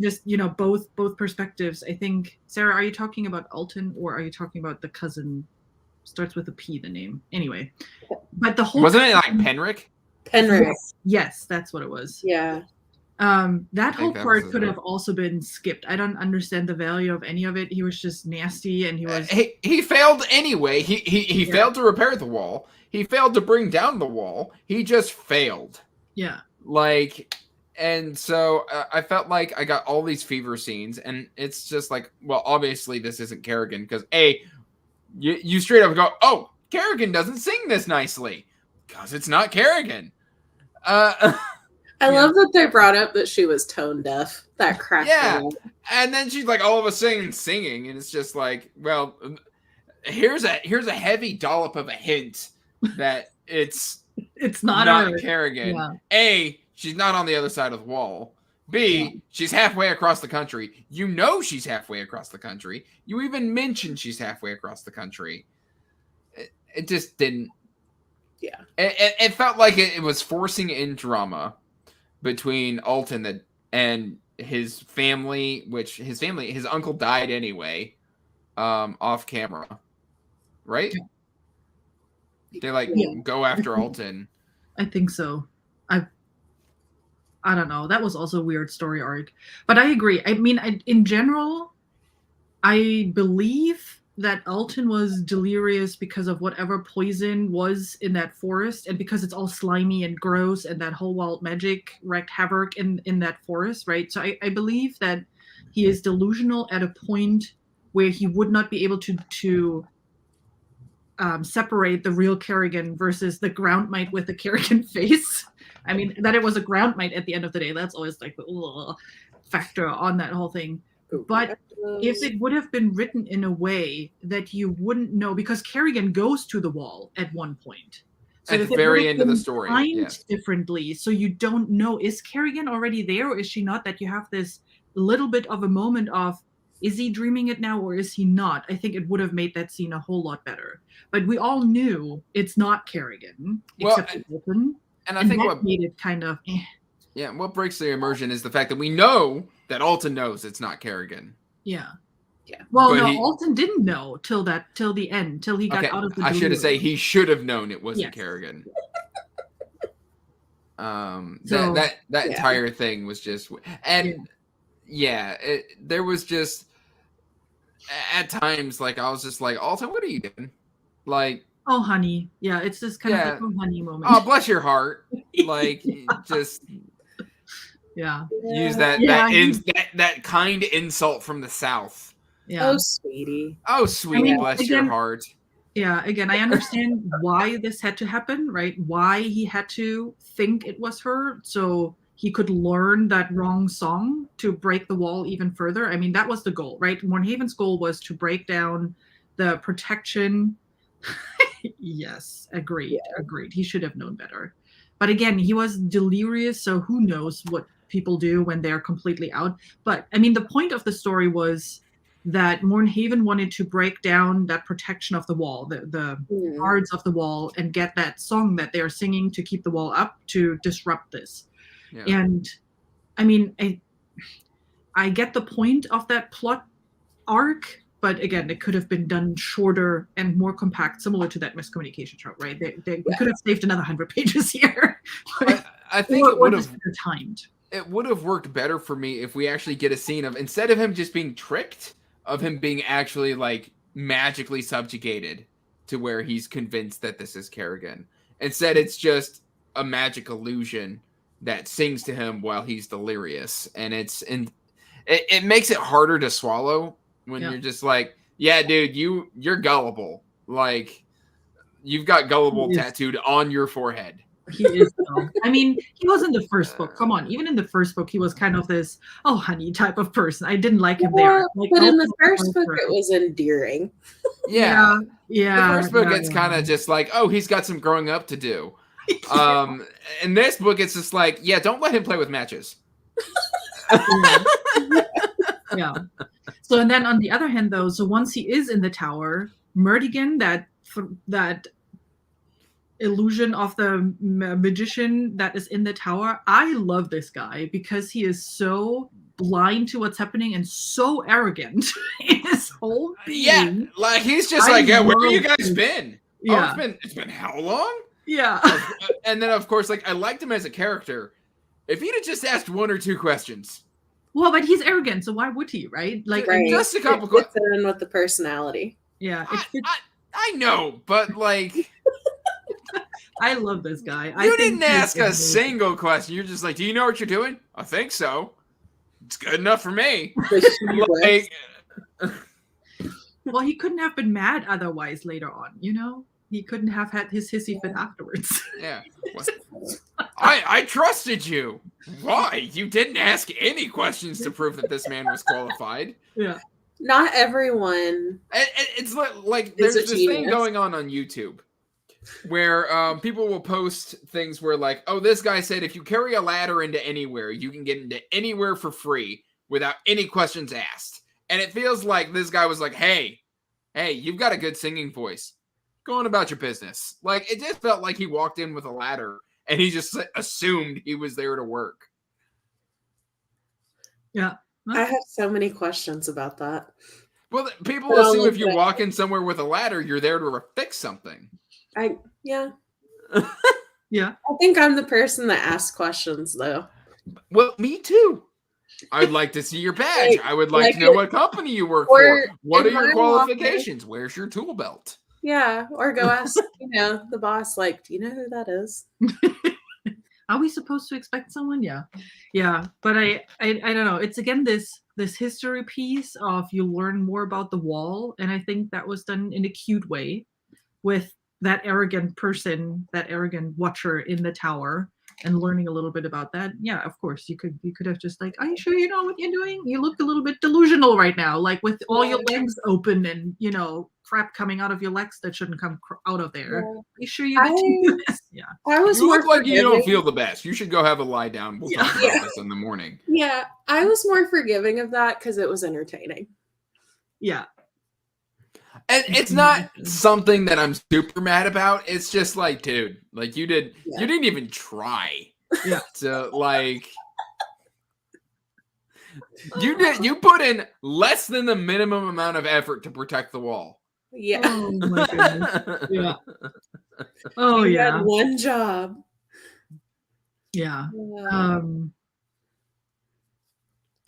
just, both perspectives. I think, Sarah, are you talking about Alton or are you talking about the cousin? Starts with a P, the name. Anyway, but the whole wasn't it like Penrick? Penrick. Yes, that's what it was. Yeah. That whole part could have also been skipped. I don't understand the value of any of it. He was just nasty, and he was. He failed anyway. He failed to repair the wall. He failed to bring down the wall. He just failed. Yeah. Like. And so I felt like I got all these fever scenes, and it's just like, well, obviously this isn't Kerrigan, because you straight up go, oh, Kerrigan doesn't sing this nicely, because it's not Kerrigan. I love that they brought up that she was tone deaf. That cracked me up. And then she's like all of a sudden singing, and it's just like, well, here's a heavy dollop of a hint that it's not Kerrigan. Yeah. she's not on the other side of the wall. B, she's halfway across the country. You know she's halfway across the country. You even mentioned she's halfway across the country. It just didn't. Yeah. It felt like it was forcing in drama between Alton and his family, which his uncle died anyway, off camera. Right? They go after Alton. I think so. I don't know. That was also a weird story arc. But I agree. I mean, in general, I believe that Alton was delirious because of whatever poison was in that forest, and because it's all slimy and gross, and that whole wild magic wreaked havoc in that forest, right? So I believe that he is delusional at a point where he would not be able to separate the real Kerrigan versus the ground mite with the Kerrigan face. I mean, that it was a ground mite at the end of the day, that's always like the factor on that whole thing. But if it would have been written in a way that you wouldn't know, because Kerrigan goes to the wall at one point. So at the very end of the story. Timed differently, so you don't know, is Kerrigan already there or is she not? That you have this little bit of a moment of, is he dreaming it now or is he not? I think it would have made that scene a whole lot better. But we all knew it's not Kerrigan, except for Alton. And I think what made it kind of Yeah, what breaks the immersion is the fact that we know that Alton knows it's not Kerrigan. Yeah. Yeah. Well, no, Alton didn't know till the end, till he got out of the I should have said he should have known it wasn't Kerrigan. That entire thing was just, and there was just at times like I was just like, Alton, what are you doing? Like, oh honey, it's this kind of like, oh honey moment. Oh, bless your heart. Like just use that kind insult from the South. Yeah. Oh sweetie. Oh sweetie, bless your heart. Yeah, again, I understand why this had to happen, right? Why he had to think it was her, so he could learn that wrong song to break the wall even further. I mean, that was the goal, right? Mornhaven's goal was to break down the protection. Yes, agreed. He should have known better. But again, he was delirious, so who knows what people do when they're completely out. But I mean, the point of the story was that Mornhaven wanted to break down that protection of the wall, the guards of the wall, and get that song that they're singing to keep the wall up to disrupt this. Yeah. And I mean, I get the point of that plot arc, but again, it could have been done shorter and more compact, similar to that miscommunication trope, right? They could have saved another 100 pages here. I think it would have timed. It would have worked better for me if we actually get a scene of, instead of him just being tricked, of him being actually like magically subjugated to where he's convinced that this is Kerrigan. Instead, it's just a magic illusion that sings to him while he's delirious, and it makes it harder to swallow when you're just like, yeah, dude, you're gullible. Like, you've got gullible tattooed on your forehead. He is, though. I mean, he was in the first book. Come on, even in the first book, he was kind of this, oh, honey type of person. I didn't like him there. Like, but in the first book, it was endearing. Yeah. The first book, it's kind of just like, oh, he's got some growing up to do. In this book, it's just like, yeah, don't let him play with matches. Yeah. So, and then on the other hand, though, so once he is in the tower, Murdigan, that illusion of the magician that is in the tower, I love this guy because he is so blind to what's happening and so arrogant in his whole being. Yeah, like he's just like, yeah, where have you guys been? Yeah. Oh, it's been how long? Yeah. And then of course, like, I liked him as a character. If he'd have just asked one or two questions. Well, but he's arrogant, so why would he, right? Like, just a couple questions. Fit in with the personality. Yeah. I know, but like, I love this guy. You didn't ask a single question. You're just like, do you know what you're doing? I think so. It's good enough for me. Like, well, he couldn't have been mad otherwise later on, you know? He couldn't have had his hissy fit afterwards. Yeah. I trusted you. Why? You didn't ask any questions to prove that this man was qualified. Yeah. Not everyone. It's like there's this thing going on YouTube where people will post things where like, oh, this guy said if you carry a ladder into anywhere, you can get into anywhere for free without any questions asked. And it feels like this guy was like, hey, you've got a good singing voice. Go on about your business. Like, it just felt like he walked in with a ladder and he just assumed he was there to work. Yeah. I have so many questions about that. Well, people But I'll assume look if you it up. walk in somewhere with a ladder, you're there to fix something. Yeah. Yeah. I think I'm the person that asks questions, though. Well, me too. I'd like to see your badge. Like- I would like like to know it- what company you work or for. What are if your I'm qualifications? Where's your tool belt? Yeah, or go ask, the boss, like, do you know who that is? Are we supposed to expect someone? Yeah. But I don't know. It's again this history piece of you learn more about the wall, and I think that was done in a cute way with that arrogant person, that arrogant watcher in the tower, and learning a little bit about that. Yeah, of course you could have just like, are you sure you know what you're doing? You look a little bit delusional right now, like with all your legs open and crap coming out of your legs that shouldn't come out of there. Are you sure you get to do this? Yeah. I was You more look like you don't forgiving. feel the best. You should go have a lie down. We'll talk about this in the morning. Yeah, I was more forgiving of that because it was entertaining. Yeah. And it's not something that I'm super mad about. It's just like, dude, like you didn't even try. Yeah. So like you put in less than the minimum amount of effort to protect the wall. Yeah. Oh my goodness. Yeah. Oh You yeah. had one job. Yeah.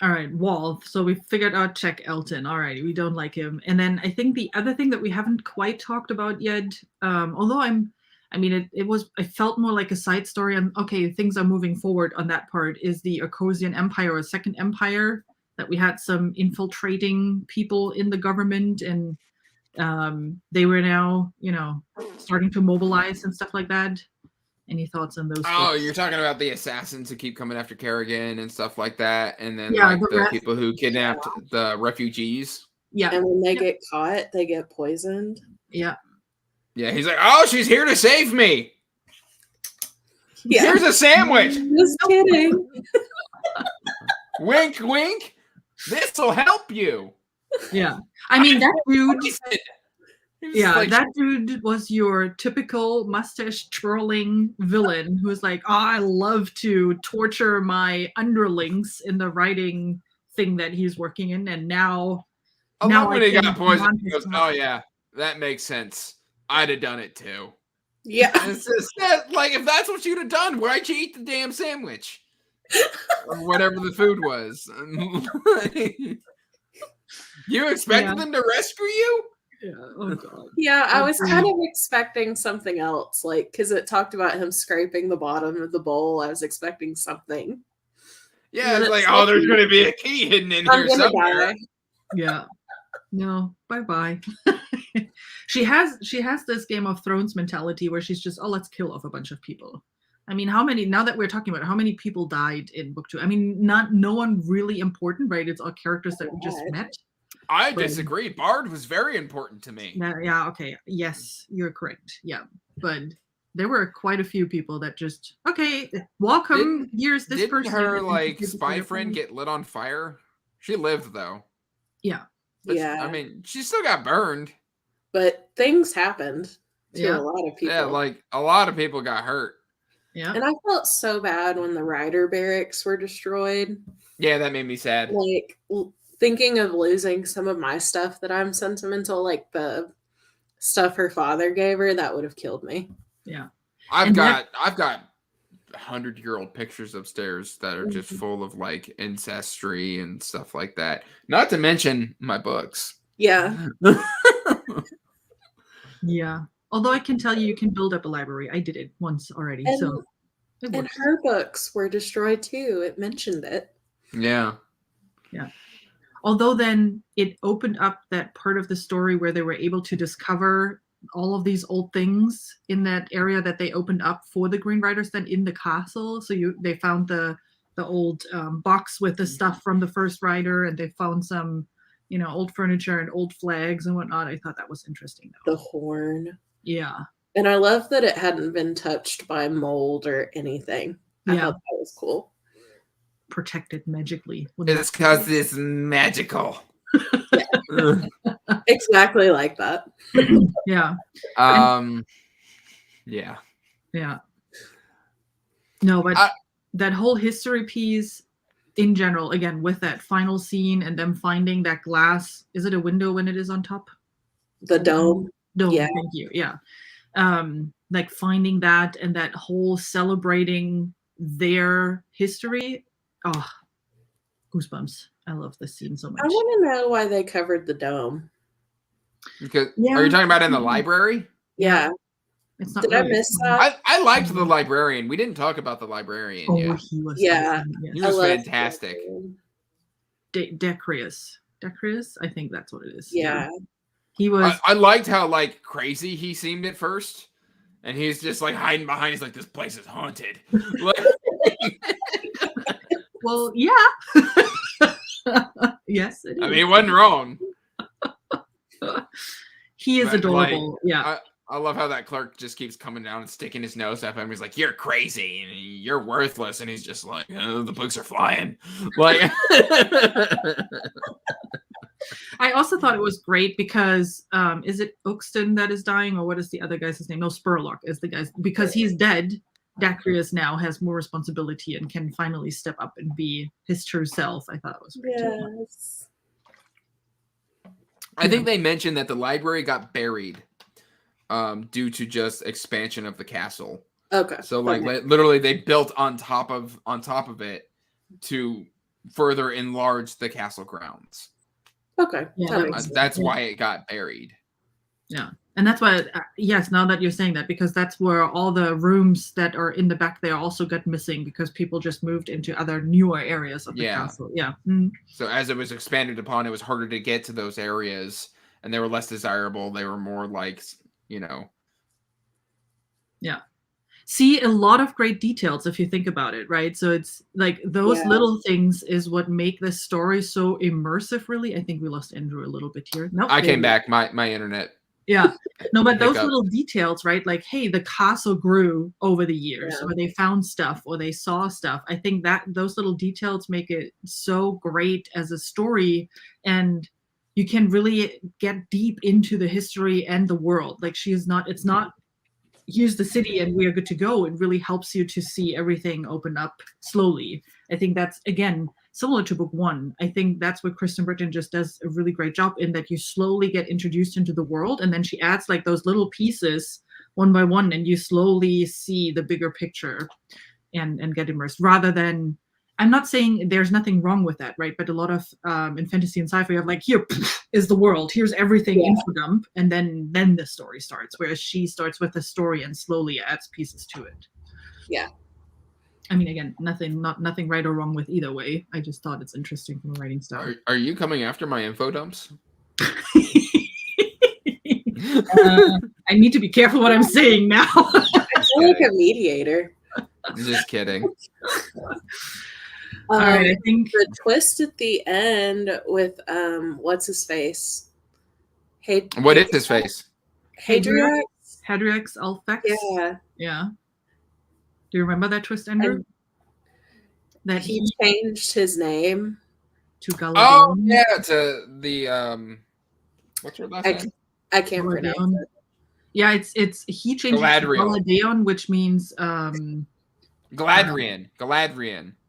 All right, Wall. So we figured out check Alton. All right, we don't like him. And then I think the other thing that we haven't quite talked about yet, although I felt more like a side story. And okay, things are moving forward on that part. Is the Arcosian Empire or Second Empire that we had some infiltrating people in the government, and they were now, starting to mobilize and stuff like that. Any thoughts on those? Oh, books? you're talking about the assassins who keep coming after Kerrigan and stuff like that, and then Yeah, like the the rest- people who kidnapped the refugees. Yeah. And when they get caught, they get poisoned. Yeah. Yeah, he's like, oh, she's here to save me. Yeah. Here's a sandwich. Just kidding. Wink, wink. This'll help you. Yeah. I mean, that dude. Yeah, like, that dude was your typical mustache twirling villain who's like, oh, I love to torture my underlings in the writing thing that he's working in, and now I love when he can got poisoned. command He his goes, oh yeah, that makes sense. I'd have done it too. Yeah. And it's just like, if that's what you'd have done, why'd you eat the damn sandwich? Or whatever the food was. You expected them to rescue you? Yeah. Oh god. Yeah, I was kind of expecting something else, like, because it talked about him scraping the bottom of the bowl. I was expecting something. Yeah, it's like, oh, there's going to be a key hidden in I'm here gonna somewhere. die. Yeah. No, bye-bye. She has this Game of Thrones mentality where she's just, oh, let's kill off a bunch of people. I mean, now that we're talking about it, how many people died in book 2? I mean, no one really important, right? It's all characters that we just met. I disagree. Bard was very important to me. Yeah, okay. Yes, you're correct. Yeah. But there were quite a few people that just, okay, welcome. Here's this Didn't person. her like spy friend get lit on fire? She lived though. Yeah. But Yeah. I mean, she still got burned. But things happened to Yeah. a lot of people. Yeah, like a lot of people got hurt. Yeah. And I felt so bad when the Rider barracks were destroyed. Yeah, that made me sad. Like, thinking of losing some of my stuff that I'm sentimental, like the stuff her father gave her, that would have killed me. Yeah. I've got 100-year-old pictures upstairs that are just full of like ancestry and stuff like that. Not to mention my books. Yeah. Yeah. Although I can tell you can build up a library. I did it once already. So it And works. her books were destroyed too. It mentioned it. Yeah. Yeah. Although then it opened up that part of the story where they were able to discover all of these old things in that area that they opened up for the Green Riders then in the castle. So they found the old box with the stuff from the first rider, and they found some, old furniture and old flags and whatnot. I thought that was interesting though. The horn. Yeah. And I love that it hadn't been touched by mold or anything. I thought that was cool. Protected magically. It's because it's magical. Exactly like that. Yeah. Yeah. Yeah. No, but that whole history piece in general, again, with that final scene and them finding that glass, is it a window when it is on top? The dome. Yeah. Thank you. Yeah. Like finding that and that whole celebrating their history. Oh, goosebumps. I love this scene so much. I want to know why they covered the dome. Because are you talking about in the library? Yeah. It's not Did I miss that? I liked the librarian. We didn't talk about the librarian yet. He was He was fantastic. Decrius. Decrius? I think that's what it is. Yeah. He was. I liked how like crazy he seemed at first. And he's just like hiding behind. He's like, this place is haunted. Like, well, yeah. Yes, it is. I mean, he wasn't wrong. He is adorable. Like, yeah. I love how that clerk just keeps coming down and sticking his nose up him. He's like, you're crazy and you're worthless. And he's just like, oh, the books are flying. Like, I also thought it was great because is it Uxton that is dying, or what is the other guy's name? No, Spurlock is the guy's, because he's dead. Dacrius now has more responsibility and can finally step up and be his true self. I thought it was great. Yes. I think they mentioned that the library got buried due to just expansion of the castle. Okay. So like literally they built on top of it to further enlarge the castle grounds. Okay. Yeah, that's why it got buried. Yeah. And that's why, yes, now that you're saying that, because that's where all the rooms that are in the back there also got missing because people just moved into other newer areas of the castle. Yeah. Mm-hmm. So as it was expanded upon, it was harder to get to those areas and they were less desirable. They were more like, Yeah. See, a lot of great details if you think about it, right? So it's like those little things is what make this story so immersive, really. I think we lost Andrew a little bit here. No, I came back. My internet. Yeah. No, but those little details, right? Like, hey, the castle grew over the years, or they found stuff, or they saw stuff. I think that those little details make it so great as a story, and you can really get deep into the history and the world. Like, it's not, here's the city and we are good to go. It really helps you to see everything open up slowly. I think that's, again, similar to book one. I think that's what Kristen Britain just does a really great job in, that you slowly get introduced into the world, and then she adds like those little pieces one by one, and you slowly see the bigger picture and get immersed, rather than, I'm not saying there's nothing wrong with that, right? But a lot of in fantasy and sci-fi, you have like, here is the world, here's everything info dump, and then the story starts. Whereas she starts with the story and slowly adds pieces to it. Yeah. I mean, again, nothing right or wrong with either way. I just thought it's interesting from a writing style. Are you coming after my info dumps? I need to be careful what I'm saying now. I feel like a mediator. Just kidding. All right, I think the twist at the end with what's his face? What is his face? Hadriax Elfex. Yeah. Yeah. Do you remember that twist, Andrew? That he changed his name to Galadriel. Oh yeah, to the what's her last name? I can't pronounce it. Yeah, it's he changed Galadriel, which means Galadrian.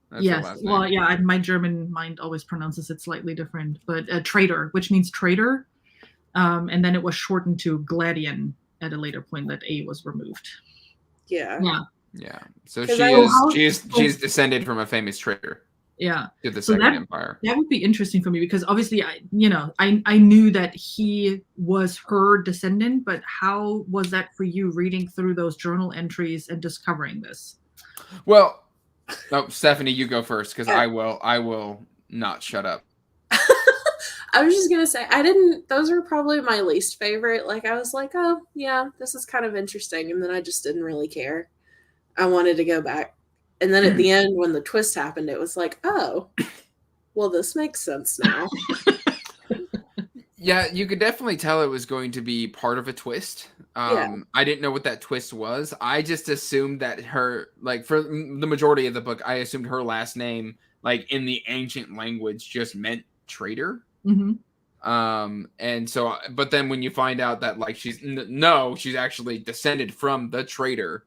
That's yes. Well, yeah, my German mind always pronounces it slightly different, but traitor, which means traitor. And then it was shortened to Gladian at a later point. That A was removed. Yeah. Yeah. Yeah. So she's descended from a famous traitor. Yeah. To the Second Empire. That would be interesting for me, because obviously I knew that he was her descendant, but how was that for you reading through those journal entries and discovering this? Well, Stephanie, you go first, because I will not shut up. I was just gonna say, those were probably my least favorite. Like, I was like, oh yeah, this is kind of interesting, and then I just didn't really care. I wanted to go back. And then at the end, when the twist happened, it was like, oh, well, this makes sense now. Yeah, you could definitely tell it was going to be part of a twist. Yeah. I didn't know what that twist was. I just assumed that her, like, for the majority of the book, I assumed her last name, like, in the ancient language, just meant traitor. Mm-hmm. And so, but then when you find out that, like, she's actually descended from the traitor,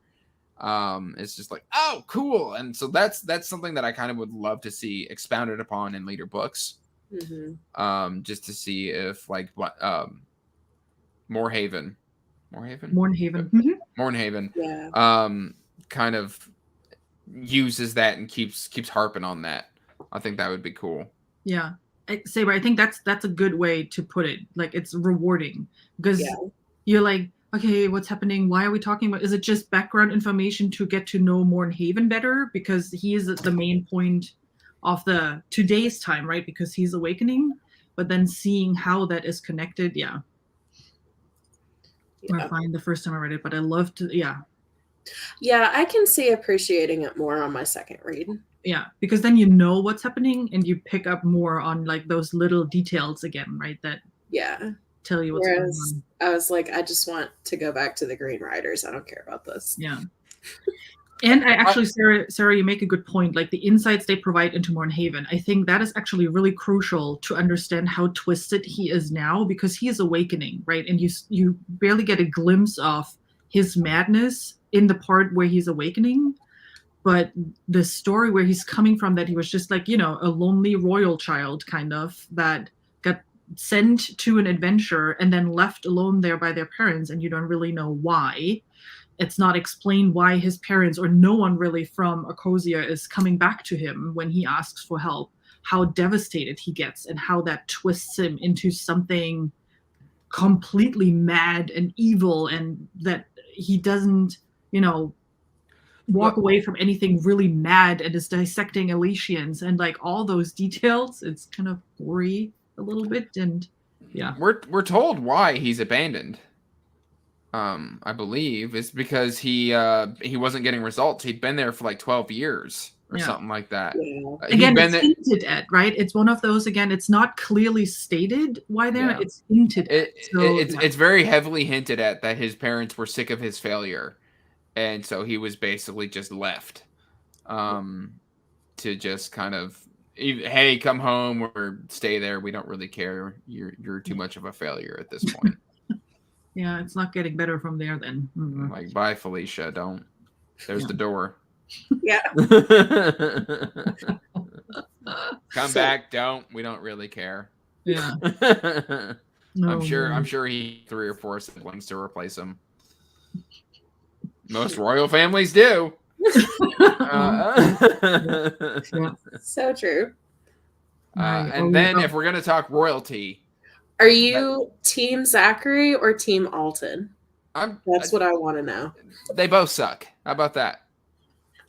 it's just like, oh, cool. And so that's something that I kind of would love to see expounded upon in later books. Just to see if, like, what Moorhaven, Mm-hmm. Yeah. kind of uses that and keeps harping on that. I think that would be cool. Yeah, Saber, I think that's a good way to put it. Like, it's rewarding because you're like, okay, what's happening? Why are we talking about? Is it just background information to get to know Moorhaven better because he is the main point of the today's time, right? Because he's awakening, but then seeing how that is connected, yeah. I find the first time I read it, but I love to, yeah, I can see appreciating it more on my second read. Yeah, because then you know what's happening and you pick up more on, like, those little details again, right? That tell you what's going on. I was like, I just want to go back to the Green Riders. I don't care about this. Yeah. And I actually, Sarah, you make a good point. Like, the insights they provide into Moorhaven, I think that is actually really crucial to understand how twisted he is now, because he is awakening, right? And you barely get a glimpse of his madness in the part where he's awakening. But the story where he's coming from, that he was just like, a lonely royal child kind of that got sent to an adventure and then left alone there by their parents, and you don't really know why. It's not explained why his parents or no one really from Ecosia is coming back to him when he asks for help, how devastated he gets and how that twists him into something completely mad and evil, and that he doesn't, walk away from anything really mad and is dissecting Elysians and, like, all those details. It's kind of gory a little bit, and we're told why he's abandoned. I believe it's because he wasn't getting results. He'd been there for like 12 years or something like that. Again, it's hinted at, right? It's one of those, again, it's not clearly stated why it's hinted at. It's very heavily hinted at that his parents were sick of his failure. And so he was basically just left to just kind of, hey, come home or stay there. We don't really care. You're too much of a failure at this point. Yeah, it's not getting better from there then. Mm-hmm. Like, bye, Felicia. Don't. There's the door. Yeah. Come back. Don't. We don't really care. Yeah. I'm sure he 3 or 4 siblings to replace him. Most royal families do. So true. And then if we're going to talk royalty. Are you team Zachary or team Alton? That's what I want to know. They both suck. How about that?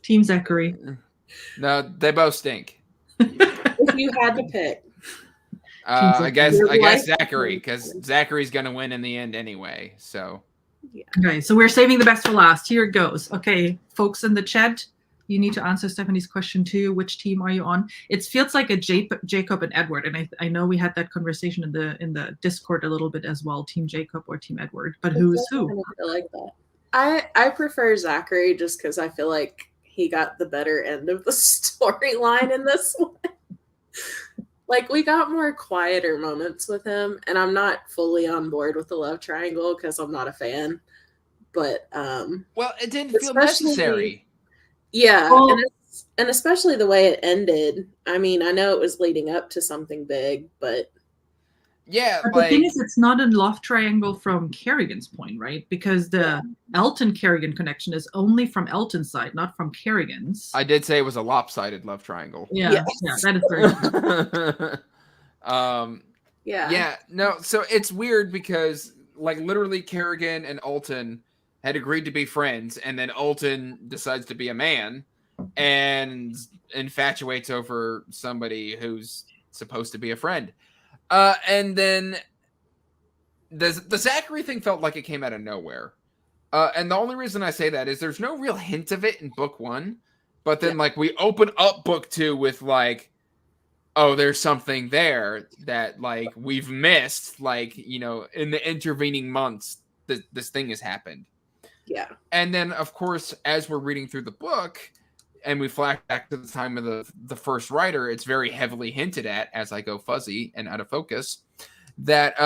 Team Zachary. No, they both stink. If you had to pick. I guess Zachary, because Zachary's going to win in the end anyway. So. Yeah. Okay, so we're saving the best for last. Here it goes. Okay, folks in the chat, you need to answer Stephanie's question too. Which team are you on? It feels like a Jacob and Edward, and I know we had that conversation in the Discord a little bit as well. Team Jacob or Team Edward, but who's who? I like that. I prefer Zachary just because I feel like he got the better end of the storyline in this one. Like, we got more quieter moments with him, and I'm not fully on board with the love triangle because I'm not a fan. But well, it didn't feel necessary. Yeah, and especially the way it ended. I mean, I know it was leading up to something big, but yeah. But the thing is, it's not a love triangle from Kerrigan's point, right? Because the Alton Kerrigan connection is only from Alton's side, not from Kerrigan's. I did say it was a lopsided love triangle. Yeah, that is very true. Yeah. No, so it's weird because, like, literally Kerrigan and Alton had agreed to be friends, and then Alton decides to be a man and infatuates over somebody who's supposed to be a friend. And then the Zachary thing felt like it came out of nowhere. And the only reason I say that is there's no real hint of it in book 1, but then like we open up book 2 with like, oh, there's something there that like we've missed, like, you know, in the intervening months, this thing has happened. Yeah. And then, of course, as we're reading through the book and we flash back to the time of the first writer, it's very heavily hinted at as I go fuzzy and out of focus that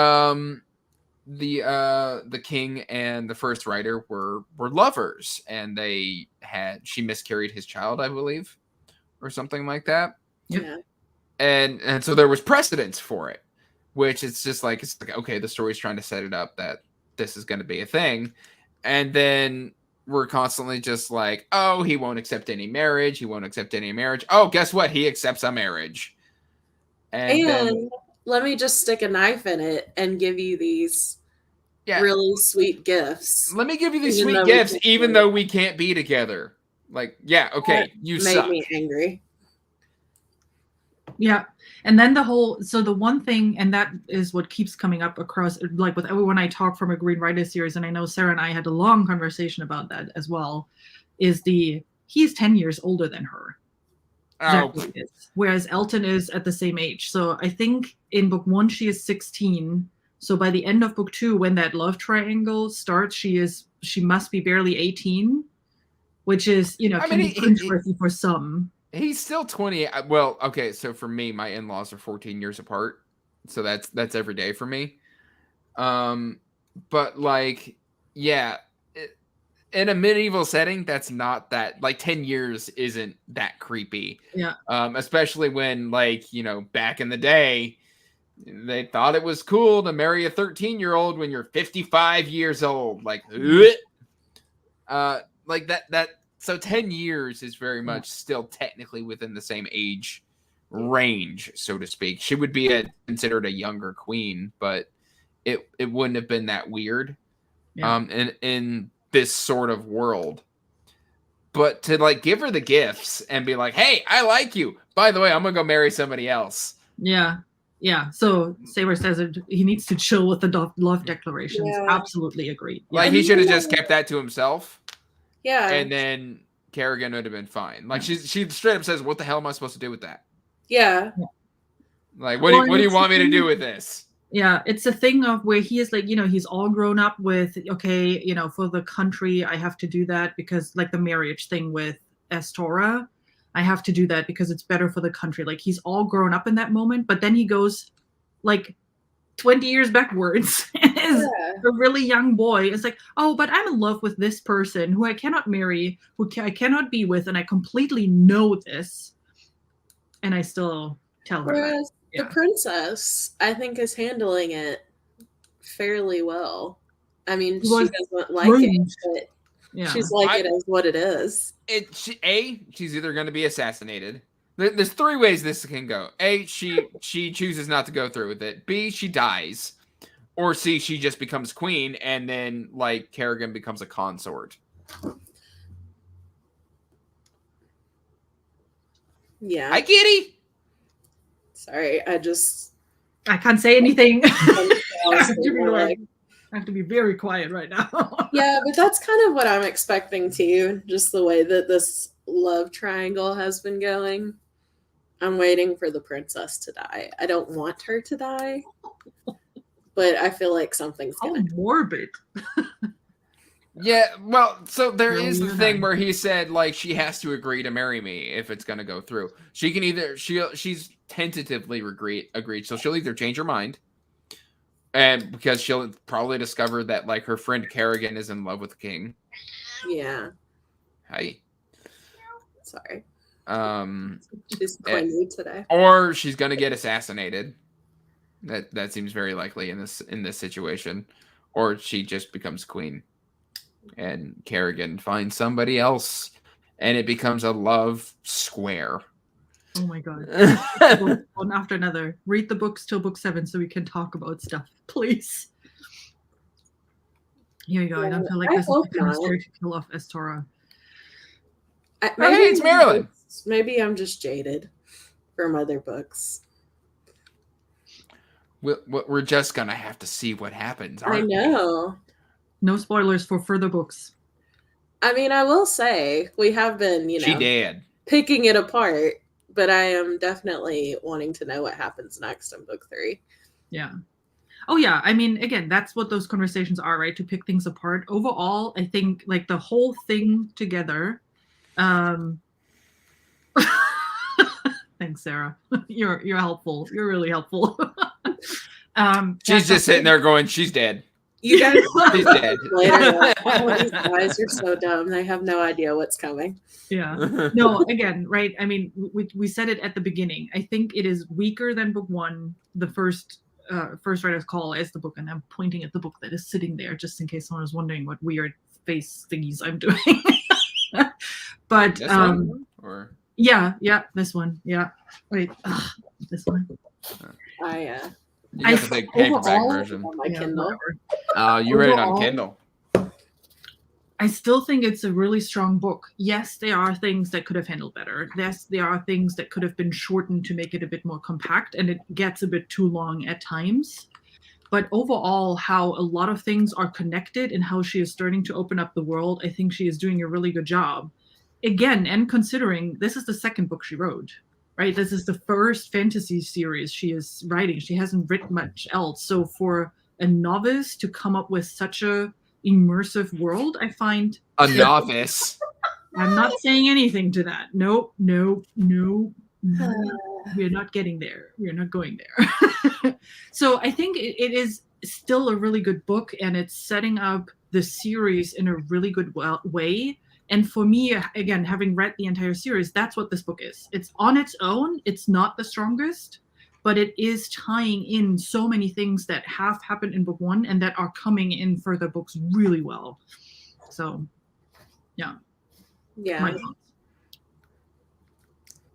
the king and the first writer were lovers, and she miscarried his child, I believe, or something like that. Yeah. And so there was precedence for it, which it's like okay, the story's trying to set it up that this is going to be a thing. And then we're constantly just like, oh, he won't accept any marriage. He won't accept any marriage. Oh, guess what? He accepts a marriage. And then, let me just stick a knife in it and give you these really sweet gifts. Let me give you these sweet gifts, even though we can't be together. Like, yeah, okay, you suck. Made me angry. Yeah. And then the one thing, and that is what keeps coming up across, like with everyone I talk from a Green Writer series, and I know Sarah and I had a long conversation about that as well, is he's 10 years older than her. Exactly. Whereas Alton is at the same age. So I think in book 1, she is 16. So by the end of book 2, when that love triangle starts, she must be barely 18, which is, you know, can be cringeworthy for some. He's still 20. Well, okay, so for me, my in-laws are 14 years apart. So that's every day for me. But like, yeah, in a medieval setting, that's not that, like 10 years isn't that creepy. Yeah. Especially when, like, you know, back in the day, they thought it was cool to marry a 13-year-old when you're 55 years old. Like, like that. So 10 years is very much still technically within the same age range, so to speak. She would be considered a younger queen, but it wouldn't have been that weird in this sort of world. But to like give her the gifts and be like, hey, I like you. By the way, I'm going to go marry somebody else. Yeah. Yeah. So Saber says he needs to chill with the love declarations. Yeah. Absolutely agree. Like he should have just kept that to himself. Yeah. And then Kerrigan would have been fine. Like she straight up says, what the hell am I supposed to do with that? Yeah. Like, what do you want me to do with this? Yeah, it's a thing of where he is like, you know, he's all grown up with, okay, you know, for the country, I have to do that because like the marriage thing with Astora, I have to do that because it's better for the country. Like he's all grown up in that moment, but then he goes like 20 years backwards and is a really young boy. It's like, oh, but I'm in love with this person who I cannot marry, I cannot be with, and I completely know this. And I still tell her that. The princess, I think, is handling it fairly well. I mean, she doesn't like it, but she's like it as what it is. She's either going to be assassinated. There's 3 ways this can go. A, she chooses not to go through with it. B, she dies. Or C, she just becomes queen, and then, like, Kerrigan becomes a consort. Yeah. Hi, kitty! Sorry, I can't say anything. I have to be very quiet right now. Yeah, but that's kind of what I'm expecting too. Just the way that this love triangle has been going. I'm waiting for the princess to die. I don't want her to die, but I feel like something's gonna. Morbid. Yeah, well, so there is the thing where he said, like, she has to agree to marry me if it's going to go through. She can either, she's tentatively agreed, so she'll either change her mind, and because she'll probably discover that, like, her friend Kerrigan is in love with the king. Yeah. Hi. Sorry. She's quite new today. Or she's going to get assassinated. That seems very likely in this situation. Or she just becomes queen. And Kerrigan finds somebody else, and it becomes a love square. Oh my god. One after another. Read the books till book 7 so we can talk about stuff, please. Here you go. I don't feel like this is the kind of story to kill off Astora. Hey, it's Marilyn. Maybe I'm just jaded from other books. We're just going to have to see what happens. I know. No spoilers for further books. I mean, I will say we have been, she did. picking it apart but I am definitely wanting to know what happens next in book 3. Yeah. Oh yeah, I mean, again, that's what those conversations are, right? To pick things apart. Overall, I think like the whole thing together. Thanks, Sarah. You're helpful. You're really helpful. She's just sitting there going, "She's dead. You guys She's dead." later. Oh, these guys are so dumb. They have no idea what's coming. Yeah. No, again, right? I mean, we said it at the beginning. I think it is weaker than book 1. The first writer's call is the book, and I'm pointing at the book that is sitting there just in case someone is wondering what weird face thingies I'm doing. But This one? Or yeah, this one. Yeah. Wait, this one. I you got the big paperback overall, version. on my Kindle. You read it on Overall, Kindle. I still think it's a really strong book. Yes, there are things that could have handled better. Yes, there are things that could have been shortened to make it a bit more compact, and it gets a bit too long at times. But overall, how a lot of things are connected and how she is starting to open up the world, I think she is doing a really good job. Again, and considering this is the second book she wrote, right? This is the first fantasy series she is writing. She hasn't written much else. So for a novice to come up with such a immersive world, I find A novice. I'm not saying anything to that. Nope. We're not getting there. We're not going there. So I think it is still a really good book, and it's setting up the series in a really good way. And for me, again, having read the entire series, that's what this book is. It's on its own. It's not the strongest, but it is tying in so many things that have happened in book 1 and that are coming in further books really well. So, yeah. Yeah.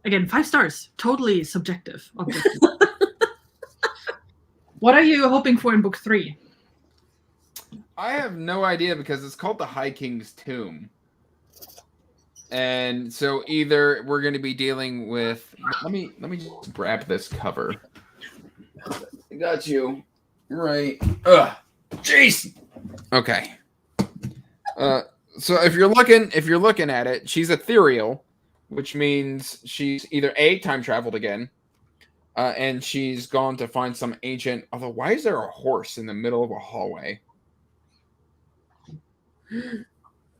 Again, 5 stars. Totally subjective. Objective. What are you hoping for in book 3? I have no idea because it's called The High King's Tomb. And so either we're going to be dealing with... Let me just grab this cover. I got you. Right. Ugh. Jeez. Okay. So if you're looking at it, she's ethereal, which means she's either A, time traveled again, and she's gone to find some ancient... Although, why is there a horse in the middle of a hallway?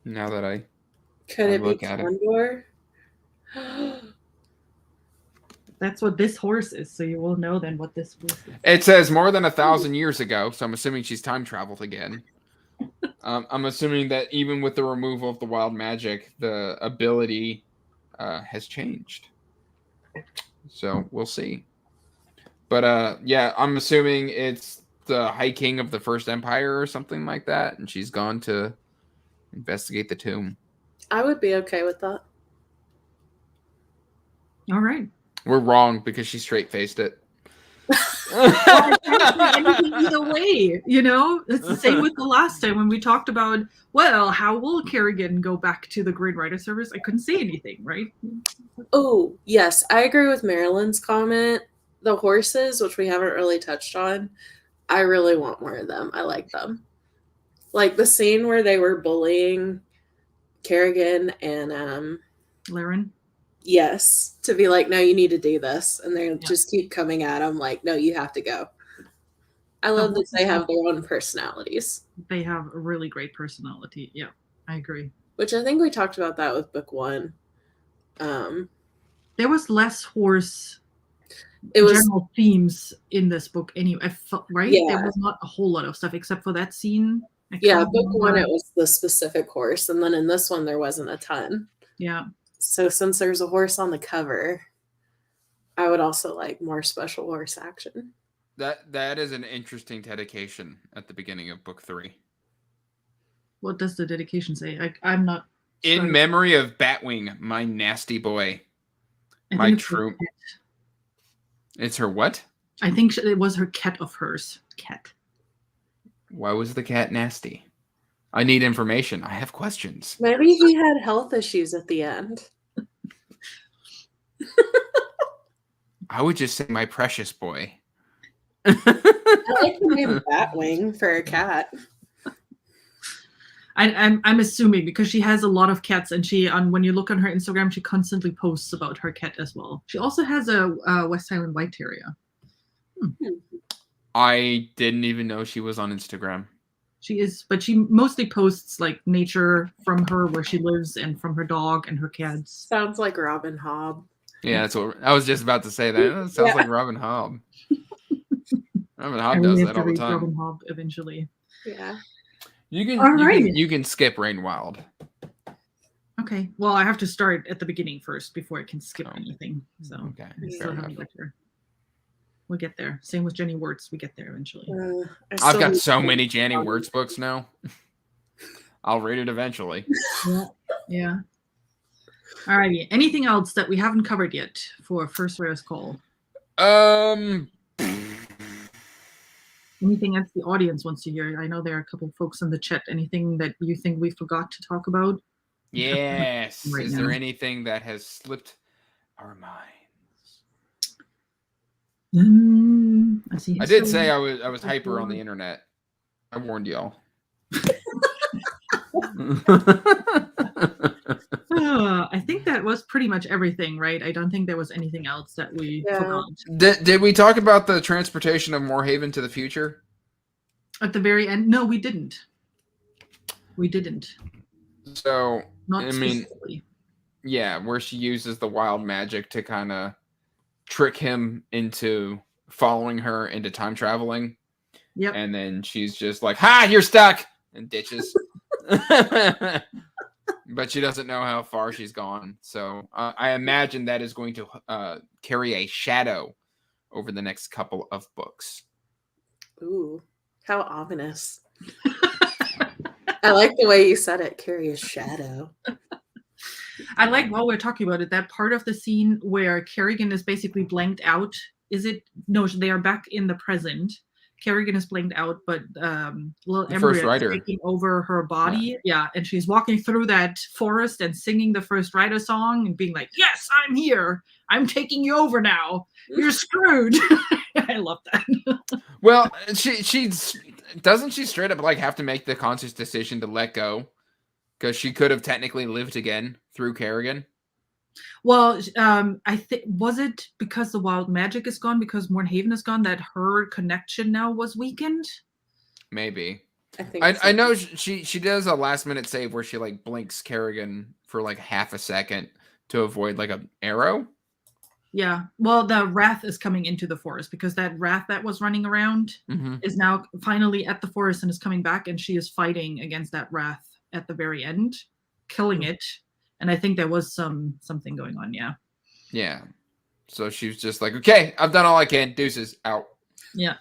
Now that I... Could it be Condor? That's what this horse is, so you will know then what this horse is. It says more than 1,000 years ago, so I'm assuming she's time traveled again. I'm assuming that even with the removal of the wild magic, the ability has changed. So we'll see. But yeah, I'm assuming it's the High King of the First Empire or something like that, and she's gone to investigate the tomb. I would be okay with that. All right. We're wrong because she straight-faced it. Anything either way, you know? It's the same with the last time when we talked about, well, how will Kerrigan go back to the Great Writer Service? I couldn't say anything, right? Oh, yes. I agree with Marilyn's comment. The horses, which we haven't really touched on, I really want more of them. I like them. Like the scene where they were bullying Kerrigan and Laren? Yes, to be like, no, you need to do this. And they just keep coming at him like, no, you have to go. I love that they have their own personalities. They have a really great personality. Yeah, I agree. Which I think we talked about that with book 1. There was less horse general themes in this book anyway. I felt, right? Yeah. There was not a whole lot of stuff except for that scene. Yeah, book 1, it was the specific horse. And then in this one, there wasn't a ton. Yeah. So since there's a horse on the cover, I would also like more special horse action. That is an interesting dedication at the beginning of book 3. What does the dedication say? I'm not. In memory of Batwing, my nasty boy. My true. It's her what? I think it was her cat of hers. Cat. Why was the cat nasty? I need information. I have questions. Maybe he had health issues at the end. I would just say my precious boy. I like the name Batwing for a cat. I'm assuming because she has a lot of cats, and when you look on her Instagram, she constantly posts about her cat as well. She also has a West Highland White Terrier. I didn't even know she was on Instagram. She is, but she mostly posts like nature from her where she lives and from her dog and her cats. Sounds like Robin Hobb. Yeah, that's what I was just about to say. That sounds like Robin Hobb. Robin Hobb does that all the time. Robin Hobb eventually. Yeah. You can skip Rain Wild. Okay. Well, I have to start at the beginning first before I can skip anything. So okay, I still haven't got there. We'll get there. Same with Jenny Wirtz. We get there eventually. I've got so many Jenny Wirtz books now. I'll read it eventually. Yeah. Alrighty. Anything else that we haven't covered yet for First Rarest Call? Anything else the audience wants to hear? I know there are a couple folks in the chat. Anything that you think we forgot to talk about? Yes. Is there anything that has slipped our minds? I did say I was hyper on the internet. I warned y'all. I think that was pretty much everything, right? I don't think there was anything else that we forgot. Did we talk about the transportation of Moorhaven to the future? At the very end? No, we didn't. We didn't. So, Not specifically. Yeah, where she uses the wild magic to kind of trick him into following her into time traveling. Yep. And then she's just like, "Ha, you're stuck," and ditches. But she doesn't know how far she's gone. So I imagine that is going to carry a shadow over the next couple of books. Ooh, how ominous. I like the way you said it, carry a shadow. I like, while we're talking about it, that part of the scene where Kerrigan is basically blanked out. Is it? No, they are back in the present. Kerrigan is blanked out, but little Ember is taking over her body. Yeah, and she's walking through that forest and singing the First Rider song and being like, "Yes, I'm here. I'm taking you over now. You're screwed." I love that. Well, she doesn't she straight up like have to make the conscious decision to let go because she could have technically lived again through Kerrigan. Well, I think, was it because the wild magic is gone, because Moorhaven is gone, that her connection now was weakened? Maybe. I think I know she does a last minute save where she like blinks Kerrigan for like half a second to avoid like an arrow. Yeah. Well, the wrath is coming into the forest because that wrath that was running around is now finally at the forest and is coming back, and she is fighting against that wrath at the very end, killing it. And I think there was something going on, yeah. Yeah. So she was just like, "Okay, I've done all I can. Deuces, out." Yeah.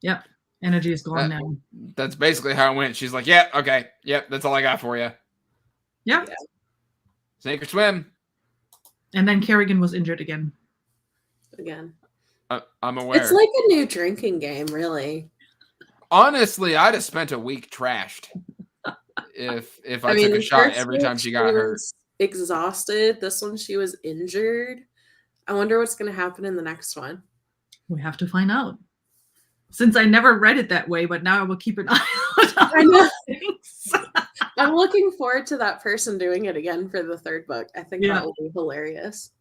Yep. Energy is gone now. That's basically how it went. She's like, "Yeah, okay. Yep, that's all I got for you." Yeah. Sink or swim. And then Kerrigan was injured again. I'm aware. It's like a new drinking game, really. Honestly, I'd have spent a week trashed. If I took a shot every time she got hurt. Exhausted. This one she was injured. I wonder what's going to happen in the next one. We have to find out. Since I never read it that way, but now I will keep an eye out. I know. I'm looking forward to that person doing it again for the third book. I think that will be hilarious.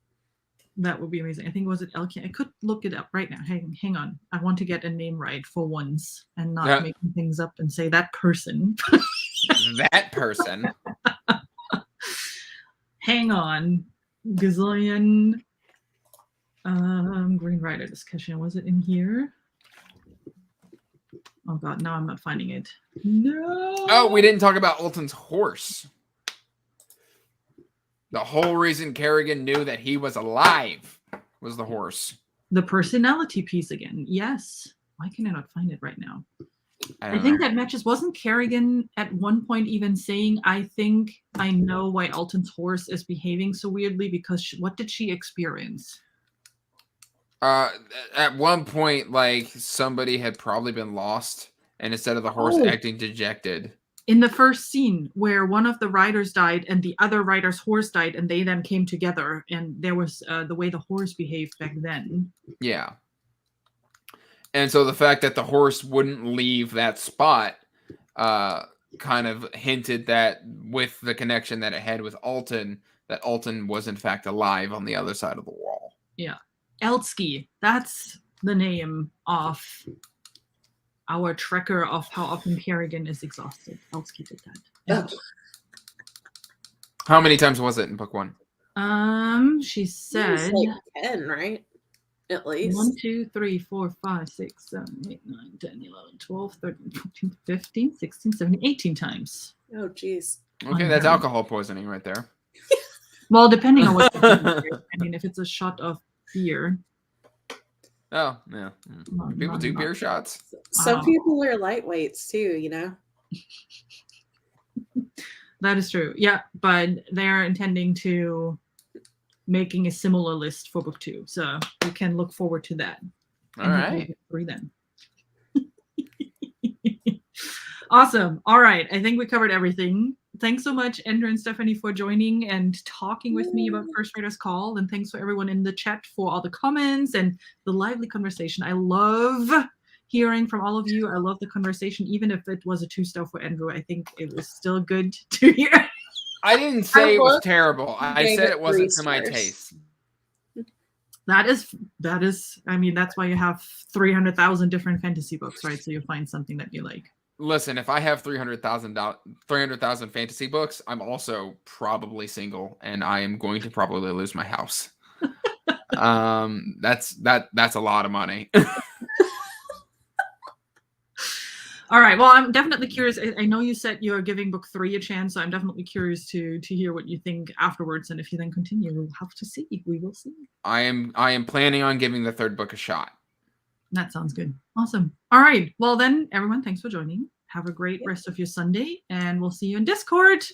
That would be amazing. I think, was it Elkin? I could look it up right now. Hang on. I want to get a name right for once and not making things up and say that person. That person. Hang on. Gazillion. Green Rider discussion. Was it in here? Oh god, now I'm not finding it. No. Oh, we didn't talk about Alton's horse. The whole reason Kerrigan knew that he was alive was the horse. The personality piece again. Yes. Why can I not find it right now? I think that matches. Wasn't Kerrigan at one point even saying, "I think I know why Alton's horse is behaving so weirdly," because what did she experience? At one point, like, somebody had probably been lost, and instead of the horse acting dejected. In the first scene where one of the riders died and the other rider's horse died, and they then came together, and there was the way the horse behaved back then. Yeah. And so the fact that the horse wouldn't leave that spot kind of hinted that with the connection that it had with Alton, that Alton was in fact alive on the other side of the wall. Yeah. Eltsky, that's the name of our tracker of how often Kerrigan is exhausted. Eltsky did that. Yeah. How many times was it in book 1? She It was said like 10, right? At least. 1, 2, 3, 4, 5, 6, 7, 8, 9, 10, 11, 12, 13, 14, 15, 16, 17, 18 times. Oh, geez. Okay, that's alcohol poisoning right there. Well, depending on what you're doing. I mean, if it's a shot of beer. Oh, yeah. People do beer shots. Some people are lightweights too, you know? That is true. Yeah, but they're intending to making a similar list for book 2. So we can look forward to that. All right. Book 3 then. Awesome. All right. I think we covered everything. Thanks so much, Andrew and Stephanie, for joining and talking with me about First Writer's Call. And thanks for everyone in the chat for all the comments and the lively conversation. I love hearing from all of you. I love the conversation, even if it was a 2-star for Andrew. I think it was still good to hear. I didn't say it was terrible. I said it wasn't to my taste. That is, I mean, that's why you have 300,000 different fantasy books, right? So you find something that you like. Listen, if I have 300,000 fantasy books, I'm also probably single, and I am going to probably lose my house. That's a lot of money. All right. Well, I'm definitely curious. I know you said you're giving book 3 a chance, so I'm definitely curious to hear what you think afterwards. And if you then continue, we'll have to see. We will see. I am planning on giving the 3rd book a shot. That sounds good. Awesome. All right. Well, then, everyone, thanks for joining. Have a great rest of your Sunday, and we'll see you in Discord.